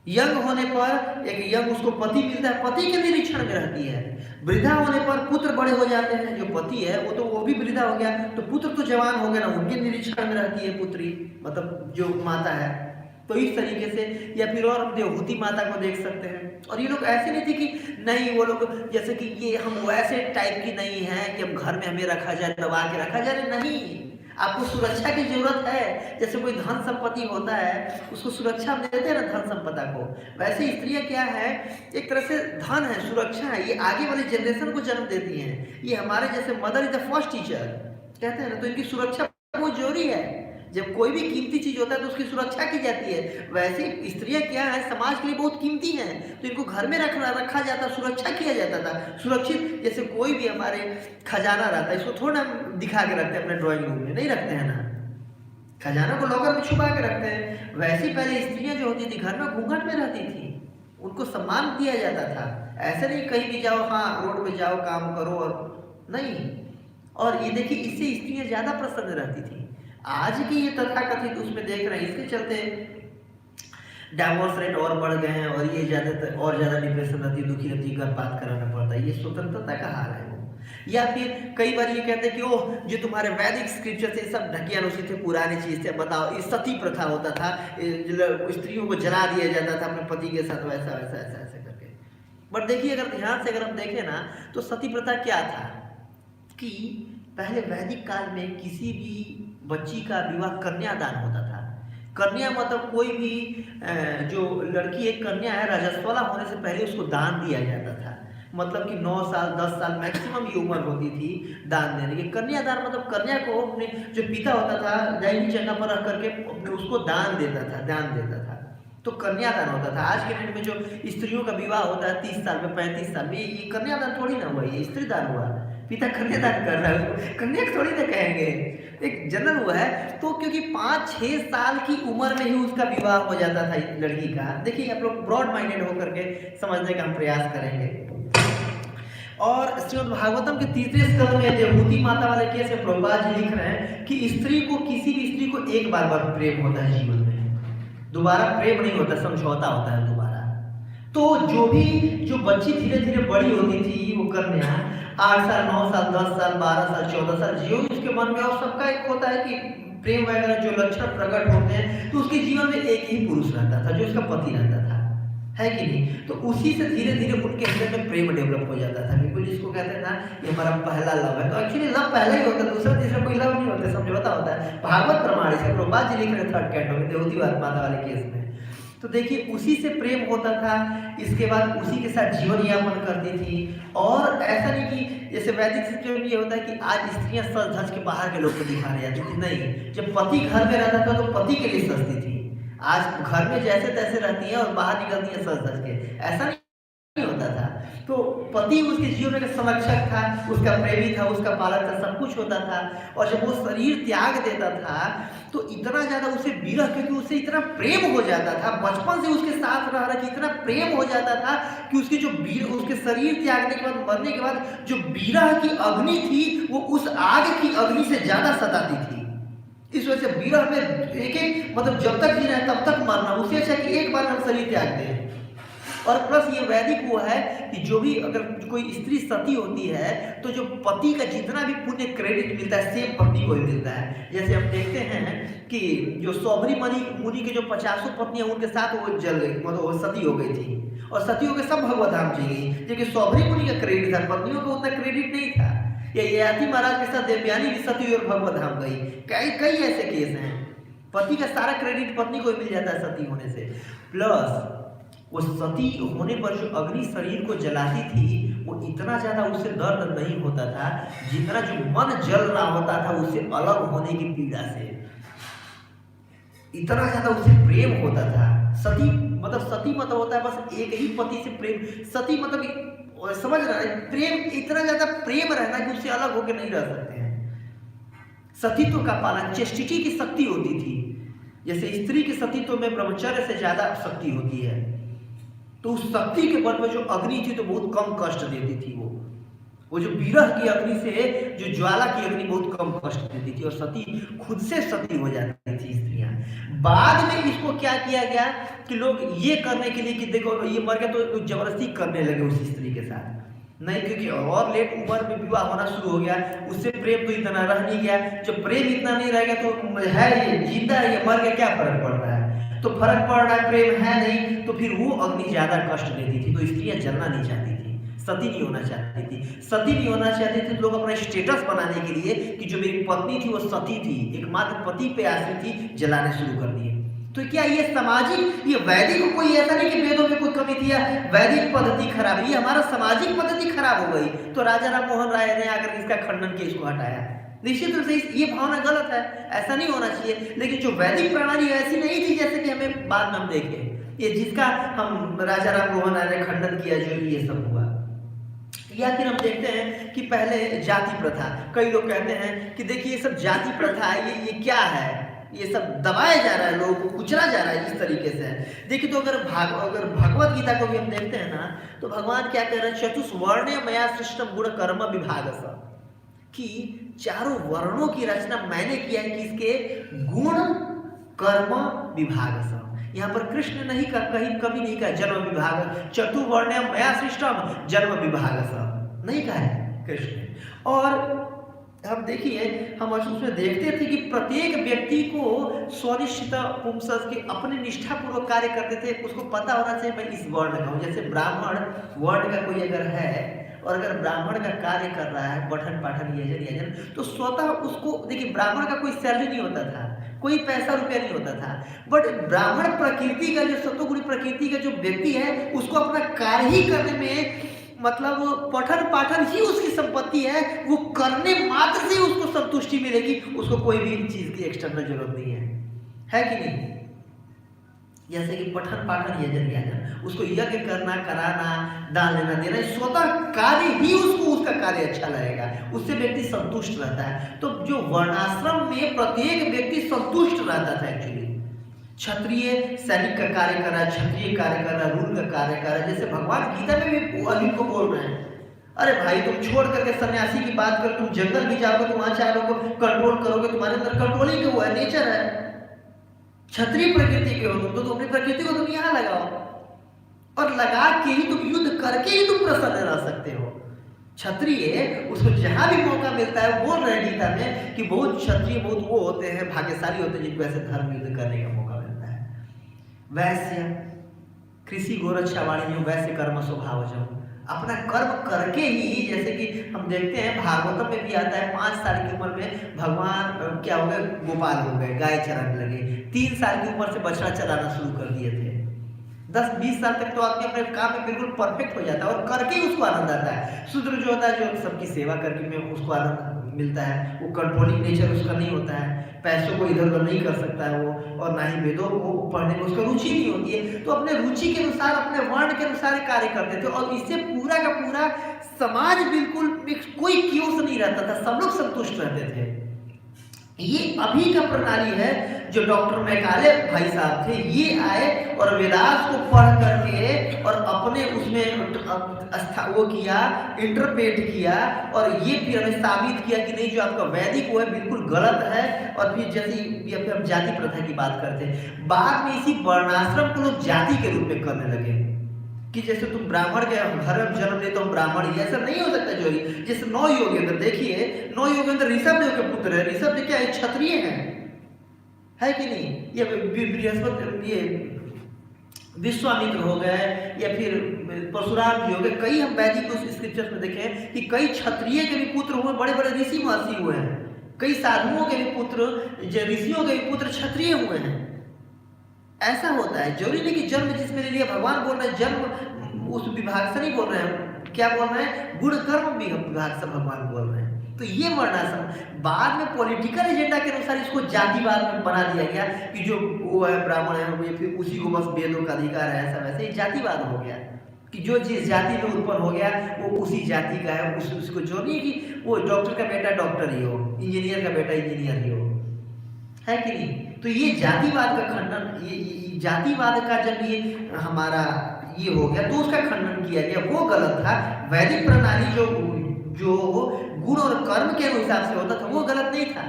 यंग होने पर एक यंग उसको पति मिलता है, पति के निरीक्षण में रहती है। वृद्धा होने पर पुत्र बड़े हो जाते हैं, जो पति है वो भी वृद्धा हो गया तो पुत्र तो जवान हो गया ना, उनके निरीक्षण में रहती है पुत्री, मतलब जो माता है। तो इस तरीके से, या फिर और हम देवहूति माता को देख सकते हैं। और ये लोग ऐसे नहीं थे कि नहीं, वो लोग जैसे कि ये हम वैसे टाइप की नहीं है कि हम घर में हमें रखा जाए, दबा के रखा जाए, नहीं। आपको सुरक्षा की जरूरत है। जैसे कोई धन संपत्ति होता है उसको सुरक्षा हम देते हैं ना, धन संपदा को। वैसे स्त्रियां क्या है, एक तरह से धन है, सुरक्षा है। ये आगे वाले जनरेशन को जन्म देती हैं। ये हमारे जैसे mother is the first teacher कहते हैं ना, तो इनकी सुरक्षा बहुत जरूरी है। जब कोई भी कीमती चीज होता है तो उसकी सुरक्षा की जाती है। वैसे स्त्रियां क्या है, समाज के लिए बहुत कीमती हैं, तो इनको घर में रखा जाता, सुरक्षा किया जाता था। सुरक्षित, जैसे कोई भी हमारे खजाना रहता है, इसको थोड़ा हम दिखा के रखते हैं अपने ड्राइंग रूम में, नहीं रखते हैं ना, खजाना को लॉकर में छुपा के रखते हैं। वैसे ही पहले स्त्रियां जो होती थी घर में घूंघट में रहती थी, उनको सम्मान दिया जाता था। ऐसे नहीं कहीं भी जाओ, हाँ रोड पे जाओ काम करो, और नहीं। और ये देखिए इससे स्त्रियां ज्यादा प्रसन्न रहती थी। आज की ये तथाकथित उसमें देख रहे हैं, इसके चलते डाइवोर्स रेट और बढ़ गए हैं, और ये ज्यादातर और ज्यादा डिप्रेशन रहती है, दुखी रहती है, गर्भपात कराना पड़ता है। ये स्वतंत्रता का हाल है वो। या फिर कई बार ये कहते हैं कि ओह जो तुम्हारे वैदिक स्क्रिप्चर थे सब ढकियानुसी थे, पुरानी चीज थे, बताओ। ये सती प्रथा होता था, स्त्रियों को जला दिया जाता था अपने पति के साथ, वैसा वैसा ऐसा ऐसा करके। बट देखिए अगर ध्यान से अगर हम देखें ना तो सती प्रथा क्या था कि पहले वैदिक काल में किसी भी बच्ची का विवाह कन्यादान होता था। कन्या मतलब कोई भी जो लड़की एक कन्या है रजस्वला होने से पहले उसको दान दिया जाता था। मतलब कि 9 साल 10 साल मैक्सिमम ये उम्र होती थी दान देने की। कन्यादान मतलब कन्या को अपने जो पिता होता था दैनिक जगह पर रख करके उसको दान देता था, तो कन्यादान होता था। आज के डेट में जो स्त्रियों का विवाह होता है 30 साल में 35 साल में, ये कन्यादान थोड़ी ना हुआ, ये स्त्री दान हुआ। पिता कन्यादान कर रहा है उसको कन्या थोड़ी ना कहेंगे, एक जनरल हुआ है। तो क्योंकि 5-6 साल की उम्र में ही उसका विवाह हो जाता था लड़की का। देखिए आप लोग ब्रॉड माइंडेड होकर के समझने का हम प्रयास करेंगे। और श्रीमद् भागवतम के 3रे स्कंद में देवहूति माता वाले केस में प्रभुपाद जी लिख रहे हैं कि स्त्री को किसी भी स्त्री को एक बार प्रेम होता है जीवन में, दोबारा प्रेम नहीं होता, समझौता होता है दोबारा। तो जो बच्ची धीरे धीरे बड़ी होती थी वो कन्या 8 साल 9 साल 10 साल 12 साल 14 साल जो उसके मन में, और सबका एक होता है कि प्रेम वगैरह जो लक्षण प्रकट होते हैं, तो उसके जीवन में एक ही पुरुष रहता था जो उसका पति रहता था, है कि नहीं। तो उसी से धीरे धीरे उनके अंदर में प्रेम डेवलप हो जाता था। बिल्कुल जिसको कहते हैं ना ये हमारा पहला लव है, तो एक्चुअली लव पहला ही होता है, दूसरा तीसरा कोई लव नहीं होता, समझौता होता है। भागवत प्रमाण से प्रभुपाद जी लिख रहे 3rd कैंटो में देवहूति माता वाले केस में। तो देखिए उसी से प्रेम होता था, इसके बाद उसी के साथ जीवन यापन करती थी। और ऐसा नहीं कि जैसे वैदिक सिस्टम में ये होता है कि आज स्त्रियां सज धज के बाहर के लोग को दिखा रही थी, नहीं। जब पति घर में रहता था तो पति के लिए सजती थी। आज घर में जैसे तैसे रहती है और बाहर निकलती है सज धज के, ऐसा नहीं होता था। तो पति उसके जीवन में संरक्षक था, उसका प्रेमी था, उसका पालक था, सब कुछ होता था। और जब वो शरीर त्याग देता था तो इतना ज्यादा उसे विरह, क्योंकि उसे इतना प्रेम हो जाता था, बचपन से उसके साथ रह रहा कि इतना प्रेम हो जाता था कि उसकी जो उसके शरीर त्यागने के बाद, मरने के बाद जो विरह की अग्नि थी वो उस आग की अग्नि से ज्यादा सताती थी। इस वजह से विरह में एक मतलब जब तक जीना है तब तक मरना, उससे अच्छा कि एक बार हम शरीर त्याग दें। और प्लस ये वैदिक वो है कि जो भी अगर कोई स्त्री सती होती है तो जो पति का जितना भी पुण्य क्रेडिट मिलता है सेम पत्नी को ही मिलता है। जैसे हम देखते हैं कि जो सौभरी मुनि के जो 50 पत्नियां उनके साथ वो जल गई, मतलब वो सती हो गई थी, और सती होकर सब भगवत धाम चली गई, जबकि सौभरी मुनि का क्रेडिट था, पत्नियों को उतना क्रेडिट नहीं था। ये ययाति महाराज के साथ देवयानी भी सती और भगवत धाम गई। कई ऐसे केस हैं, पति का सारा क्रेडिट पत्नी को मिल जाता है सती होने से। प्लस वो सती होने पर जो अग्नि शरीर को जलाती थी वो इतना ज्यादा उससे दर्द नहीं होता था जितना जो मन जल रहा होता था उससे अलग होने की पीड़ा से, इतना ज्यादा उसे प्रेम होता था। सती मतलब होता है बस एक ही पति से प्रेम। सती मतलब समझ रहा है, प्रेम, इतना ज्यादा प्रेम रहना कि उससे अलग होकर नहीं रह सकते हैं। सतीत्व का पालन, चेस्टिटी की शक्ति होती थी। जैसे स्त्री के सतीत्व में ब्रह्मचर्य से ज्यादा शक्ति होती है, तो उस शक्ति के बल पर जो अग्नि थी तो बहुत कम कष्ट देती थी। वो जो विरह की अग्नि से जो ज्वाला की अग्नि बहुत कम कष्ट देती थी, और सती खुद से सती हो जाती थी स्त्रियां। बाद में इसको क्या किया गया कि लोग ये करने के लिए कि देखो ये मर गया तो जबरदस्ती करने लगे उस स्त्री के साथ, नहीं, क्योंकि और लेट उम्र में विवाह होना शुरू हो गया, उससे प्रेम तो इतना रह नहीं गया। जब प्रेम इतना नहीं रहेगा तो है ये जिंदा है, ये मर गया, क्या फर्क पड़ रहा है। तो फर्क पड़ रहा है, प्रेम है नहीं, तो फिर वो अग्नि ज्यादा कष्ट देती थी। तो स्त्रियां जलना नहीं चाहती थी, सती नहीं होना चाहती थी। सती नहीं होना चाहती थी तो लोग अपना स्टेटस बनाने के लिए कि जो मेरी पत्नी थी वो सती थी, एकमात्र पति पे आश्रित थी, जलाने शुरू कर दिए। तो क्या ये सामाजिक, ये वैदिक, कोई ऐसा नहीं कि वेदों में कोई कमी थी या वैदिक पद्धति खराब है, ये हमारा सामाजिक पद्धति खराब हो गई। तो राजा राम मोहन राय ने आकर इसका खंडन किया, इसको हटाया। निश्चित रूप से ये भावना गलत है, ऐसा नहीं होना चाहिए। लेकिन जो वैदिक प्रणाली ऐसी नहीं थी जैसे कि हमें बाद में हम देखें, ये जिसका हम राजा राम मोहन राय ने खंडन किया, जो ये सब हुआ। या फिर हम देखते हैं कि पहले जाति प्रथा, कई लोग कहते हैं कि देखिए ये सब जाति प्रथा है, ये क्या है, ये सब दबाया जा रहा है, लोगों को कुचला जा रहा है, इस तरीके से। देखिए तो अगर भगवत गीता को भी हम देखते हैं ना, तो भगवान क्या कह रहे हैं, चतुष्वर्ण मया सृष्टम गुण कर्म विभागस, कि चारों वर्णों की रचना मैंने किया है, किसके, गुण कर्म विभागस। यहाँ पर कृष्ण नहीं कहीं कभी नहीं कहा जन्म विभाग, चतुर्वर्ण मया सृष्टम जन्म विभागस नहीं कहा है कृष्ण। और अब देखिए, हम उसमें देखते थे कि प्रत्येक व्यक्ति को स्वनिष्ठता पुंसक के अपने निष्ठापूर्वक कार्य करते थे। उसको पता होना चाहिए मैं इस वर्ण का हूँ। जैसे ब्राह्मण वर्ण का कोई अगर है और अगर ब्राह्मण का कार्य कर रहा है, पठन पाठन यजन यजन, तो स्वतः उसको देखिए, ब्राह्मण का कोई सैलरी नहीं होता था, कोई पैसा रुपया नहीं होता था। बट ब्राह्मण प्रकृति का जो सत्वगुणी प्रकृति का जो व्यक्ति है, उसको अपना कार्य ही करने में, मतलब पठन पाठन ही उसकी संपत्ति है। वो करने मात्र से उसको संतुष्टि मिलेगी, उसको कोई भी चीज की एक्सटर्नल जरूरत नहीं है कि नहीं। जैसे कि पठन पाठन यजन याजन, उसको यज्ञ करना, कराना, दान लेना देना, स्वतः कार्य ही उसको, उसका कार्य अच्छा लगेगा, उससे व्यक्ति संतुष्ट रहता है। तो जो वर्णाश्रम में प्रत्येक व्यक्ति संतुष्ट रहता था एक्चुअली। क्षत्रिय सैनिक का कार्य कर रहा है, क्षत्रिय कार्य कर रहा है, रूल का कार्य कर रहा है। जैसे भगवान गीता में भी अर्जुन को बोल रहे हैं, अरे भाई तुम छोड़ करके सन्यासी की बात कर, तुम जंगल भी जाओगे, तुम वहां चारों को कंट्रोल करोगे, तुम्हारे अंदर कंट्रोलिंग का वो है, नेचर है, क्षत्रिय प्रकृति के हो तुम, तो अपनी प्रकृति को तुम यहाँ लगाओ, और लगा के ही तुम युद्ध करके ही तुम प्रसन्न रह सकते हो। क्षत्रिय उसको जहां भी मौका मिलता है, बोल रहे हैं गीता में कि बहुत क्षत्रिय बहुत वो होते हैं, भाग्यशाली होते हैं जिनको ऐसे धर्म युद्ध करने का मौका मिलता है। वैश्य कृषि गोरक्षा वाणिज्य वैश्य कर्म स्वभाव, जब अपना कर्म करके ही, जैसे कि हम देखते हैं भागवतम में भी आता है, 5 साल की उम्र में भगवान क्या हो गए, गोपाल हो गए, गाय चराने लगे। 3 साल की उम्र से बछड़ा चराना शुरू कर दिए थे। 10-20 साल तक तो आदमी अपने काम में बिल्कुल परफेक्ट हो जाता है और करके ही उसको आनंद आता है। शूद्र जो होता है, जो सबकी सेवा करके में उसको आनंद मिलता है, वो कंट्रोलिंग नेचर उसका नहीं होता है, पैसों को इधर उधर नहीं कर सकता है वो, और ना ही वेदों को पढ़ने में उसका रुचि नहीं होती है। तो अपने रुचि के अनुसार, अपने वर्ण के अनुसार कार्य करते थे, और इससे पूरा का पूरा समाज बिल्कुल कोई क्योस नहीं रहता था, सब लोग संतुष्ट रहते थे। ये अभी का प्रणाली है जो डॉक्टर मैकाले भाई साहब थे, ये आए और वेदास को पढ़ करके और अपने उसमें वो किया, इंटरप्रेट किया, और ये फिर हमें साबित किया कि नहीं, जो आपका वैदिक वो है बिल्कुल गलत है। और फिर जैसे हम जाति प्रथा की बात करते हैं, बाद में इसी वर्णाश्रम को लोग जाति के रूप में करने लगे कि जैसे तुम ब्राह्मण के घर में जन्म ले तो हम ब्राह्मण ही, ऐसा नहीं हो सकता। जो जैसे 9 योगेंद्र, देखिए 9 योगेंद्र ऋषभ देव के पुत्र है, ऋषभ देव क्या है, क्षत्रिय है कि नहीं। ये बृहस्पति, ये विश्वामित्र हो गए, या फिर परशुराम जी हो गए। कई हम वैदिक स्क्रिप्चर्स में देखें कि कई क्षत्रिय के भी पुत्र हुए, बड़े बड़े ऋषि महर्षि हुए हैं। कई साधुओं के भी पुत्र, ऋषियों के भी पुत्र क्षत्रिय हुए हैं। ऐसा होता है, जरूरी नहीं कि जन्म जिसमें ले लिया, भगवान बोल रहे हैं जन्म उस विभाग से नहीं बोल रहे हैं, क्या बोल रहे हैं, गुण कर्म विभाग से भगवान बोल रहे हैं। तो ये वर्णाश्रम बाद में पॉलिटिकल एजेंडा के अनुसार इसको जातिवाद में बना दिया गया कि जो वो है ब्राह्मण है, वो फिर उसी को बस वेदों का अधिकार है, ऐसा वैसे ही जातिवाद हो गया कि जो जिस जाति में उत्पन्न हो गया वो उसी जाति का है। उसको जो नहीं कि वो डॉक्टर का बेटा डॉक्टर ही हो, इंजीनियर का बेटा इंजीनियर ही हो, है कि नहीं। तो ये जातिवाद का खंडन, ये जातिवाद का जब ये हमारा ये हो गया तो उसका खंडन किया गया, वो गलत था। वैदिक प्रणाली जो गुण और कर्म के हिसाब से होता था वो गलत नहीं था।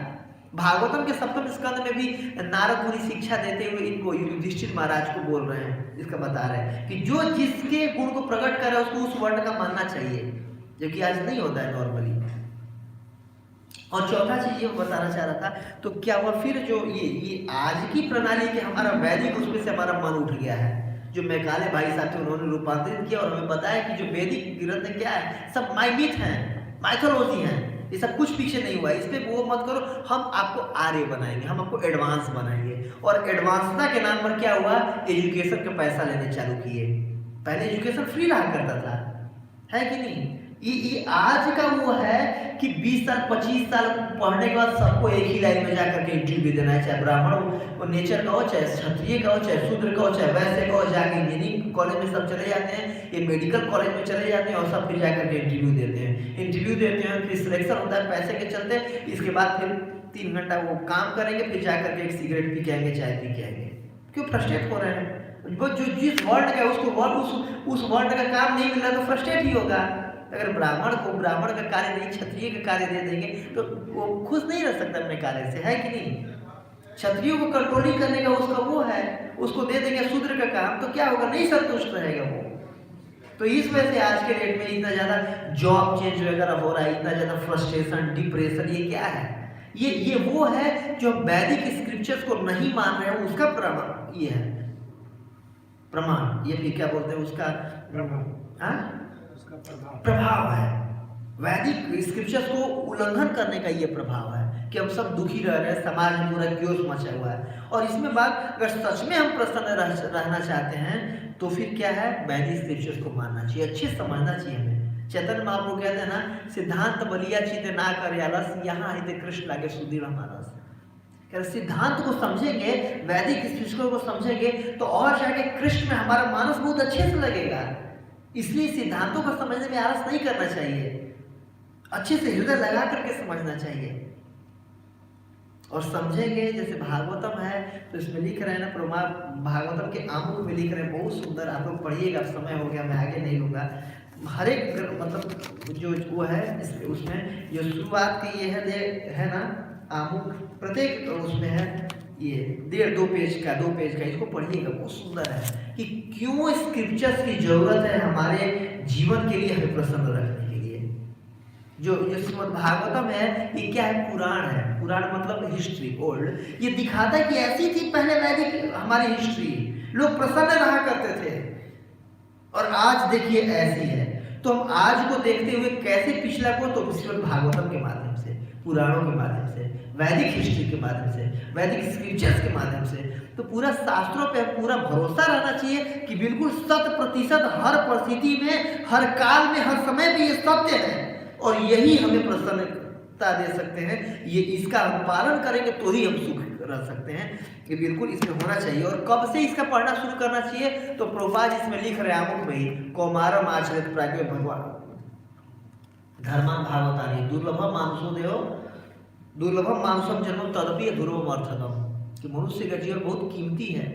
भागवतम के 7वें स्कंद में भी नारद मुनि शिक्षा देते हुए इनको युधिष्ठिर महाराज को बोल रहे हैं, इसका बता रहे हैं कि जो जिसके गुण को प्रकट करे उसको उस वर्ण का मानना चाहिए, जो कि आज नहीं होता है नॉर्मली। और चौथा चीज ये बताना चाह रहा था, तो क्या हुआ फिर जो ये आज की प्रणाली के हमारा वैदिक उसमें से हमारा मन उठ गया है। जो मैकाले भाई साहब थे उन्होंने रूपांतरित किया और हमें बताया कि जो वैदिक ग्रंथ क्या है, सब माइमिथ हैं, माइथोलॉजी है, ये सब कुछ पीछे नहीं हुआ है। इस पे वो मत करो, हम आपको आर्य बनाएंगे, हम आपको एडवांस बनाएंगे। और एडवांसता के नाम पर क्या हुआ, एजुकेशन का पैसा लेने चालू किए। पहले एजुकेशन फ्री रहा करता था, है कि नहीं। ये आज का वो है कि 20 साल 25 साल पढ़ने के बाद सबको एक ही लाइन में जाकर के इंटरव्यू देना है, चाहे ब्राह्मण नेचर का हो, चाहे क्षत्रिय का हो, चाहे शूद्र का हो, चाहे वैश्य का हो। जाके इंजीनियरिंग कॉलेज में सब चले जाते हैं, ये मेडिकल कॉलेज में चले जाते हैं और सब फिर जाकर के इंटरव्यू देते हैं, फिर सिलेक्शन होता है पैसे के चलते। इसके बाद फिर 3 घंटा वो काम करेंगे, फिर जाकर के एक सिगरेट पी के आएंगे, चाय पी के आएंगे। क्यों फ्रस्ट्रेट हो रहे हैं। वो जो जिस वर्ड का उसको उस वर्ड का काम नहीं मिल रहा तो फ्रस्ट्रेट ही होगा। अगर ब्राह्मण को ब्राह्मण का कार्य नहीं, क्षत्रिय का कार्य दे देंगे तो वो खुश नहीं रह सकता अपने कार्य से, है कि नहीं। क्षत्रियों को कंट्रोलिंग करने का उसका वो है, उसको दे देंगे शूद्र का काम, तो क्या होगा, नहीं संतुष्ट रहेगा वो। तो इस वजह से आज के डेट में इतना ज़्यादा जॉब चेंज वगैरह हो रहा है, इतना ज़्यादा फ्रस्ट्रेशन, डिप्रेशन, ये क्या है? ये वो है जो वैदिक स्क्रिप्चर्स को नहीं मान रहे हैं, उसका प्रमाण ये है, प्रमाण, ये भी क्या बोलते हैं उसका प्रभाव है। वैदिक स्क्रिप्चर्स को उल्लंघन करने का ये प्रभाव है कि हम सब दुखी रह रहे हैं, समाज में पूरा क्योस मचा हुआ है। और इसमें बात, अगर सच में हम प्रसन्न रहना चाहते हैं तो फिर क्या है, वैदिक स्क्रिप्चर्स को मानना चाहिए, अच्छे समझना चाहिए हमें। चैतन्य महाप्रभु कहते हैं ना, सिद्धांत बलिया चित ना कर आलस, यहाँ हित कृष्ण लागे सुदृढ़ मानस। सिद्धांत को समझेंगे, वैदिक स्क्रिप्चर को समझेंगे तो और जाके कृष्ण में हमारा मानस बहुत अच्छे से लगेगा। इसलिए सिद्धांतों को समझने में आलस नहीं करना चाहिए, अच्छे से हृदय लगा करके समझना चाहिए। और समझेंगे, जैसे भागवतम है तो इसमें लिख रहे हैं ना, प्रमा भागवतम के आमुख में लिख रहे हैं, बहुत सुंदर, आप लोग पढ़िएगा, समय हो गया मैं आगे नहीं लूँगा। हर एक मतलब जो वो है उसमें जो शुरुआत की ये है ना आमुख, प्रत्येक उसमें है ये 1.5-2 पेज का, 2 पेज का, इसको पढ़िएगा, बहुत सुंदर है कि क्यों स्क्रिप्चर्स की जरूरत है हमारे जीवन के लिए, हमें प्रसन्न रखने के लिए। जो श्रीमद् भागवतम है ये क्या है, पुराण है। पुराण मतलब हिस्ट्री, ओल्ड। ये दिखाता है कि ऐसी थी पहले वैदिक हमारी हिस्ट्री, लोग प्रसन्न रहा करते थे, और आज देखिए ऐसी है। तो हम आज को देखते हुए कैसे पिछला को, तो श्रीमद् भागवतम के माध्यम से, पुराणों के माध्यम से, वैदिक हिस्ट्री के माध्यम से, वैदिक स्क्रिप्चर्स के माध्यम से, तो पूरा शास्त्रों पे पूरा भरोसा रहना चाहिए कि बिल्कुल 100% हर परिस्थिति में, हर काल में, हर समय में ये सत्य है, और यही हमें प्रसन्नता दे सकते हैं। ये इसका हम पालन करेंगे तो ही हम सुख रह सकते हैं, कि बिल्कुल इसमें होना चाहिए। और कब से इसका पढ़ना शुरू करना चाहिए, तो प्रभुपाद इसमें लिख रहे हैं आमुख में ही, कौमारम आचरित प्राज्ञ भगवान धर्मान भागवतानि दुर्लभम मानुषो देव दुर्लभम मानुषम जन्म तदपि दुर्लभम अर्थदम, कि मनुष्य का जीवन बहुत कीमती है,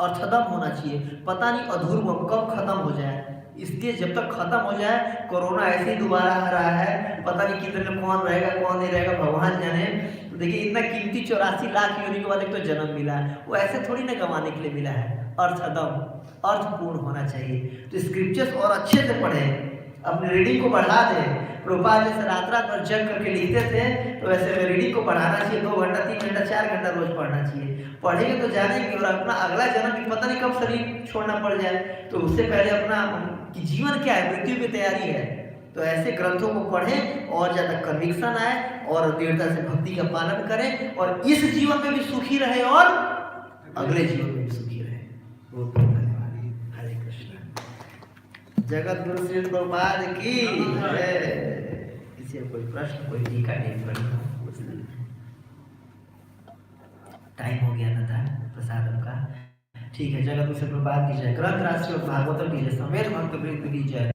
अर्थदम होना चाहिए, पता नहीं अधूर्वम कब खत्म हो जाए। इसलिए जब तक खत्म हो जाए, कोरोना ऐसे ही दोबारा आ रहा है, पता नहीं कितने में कौन रहेगा कौन नहीं रहेगा, भगवान जाने। तो देखिए इतना कीमती 84 लाख योनि के बाद एक तो जन्म मिला है, वो ऐसे थोड़ी ना गंवाने के लिए मिला है। अर्थदम, अर्थपूर्ण होना चाहिए। तो स्क्रिप्चर्स और अच्छे से पढ़ें, अपनी रीडिंग को बढ़ा दें। प्रभुपाद जैसे रात रात भर जग करके लिखते थे, तो वैसे रीडिंग को बढ़ाना चाहिए, 2 घंटा 3 घंटा 4 घंटा रोज पढ़ना चाहिए। पढ़ेंगे तो जानेंगे, और अपना अगला जन्म भी पता नहीं कब शरीर छोड़ना पड़ जाए, तो उससे पहले अपना कि जीवन क्या है, मृत्यु की तैयारी है। तो ऐसे ग्रंथों को पढ़ें और ज़्यादा कन्विक्शन आए, और दृढ़ता से भक्ति का पालन करें, और इस जीवन में भी सुखी रहे और अगले जीवन में भी सुखी रहे। बहुत बहुत धन्यवाद। हरे कृष्ण। जगत गुरु श्री प्रभुपाद की जय। किसी कोई प्रश्न, कोई टीका नहीं पढ़ना, टाइम हो गया ना था प्रसादम का। ठीक है, जगत गुरु श्री प्रभुपाद की जय। ग्रंथ राष्ट्र भागवतम की जय। समेत भक्त वृंद की जय।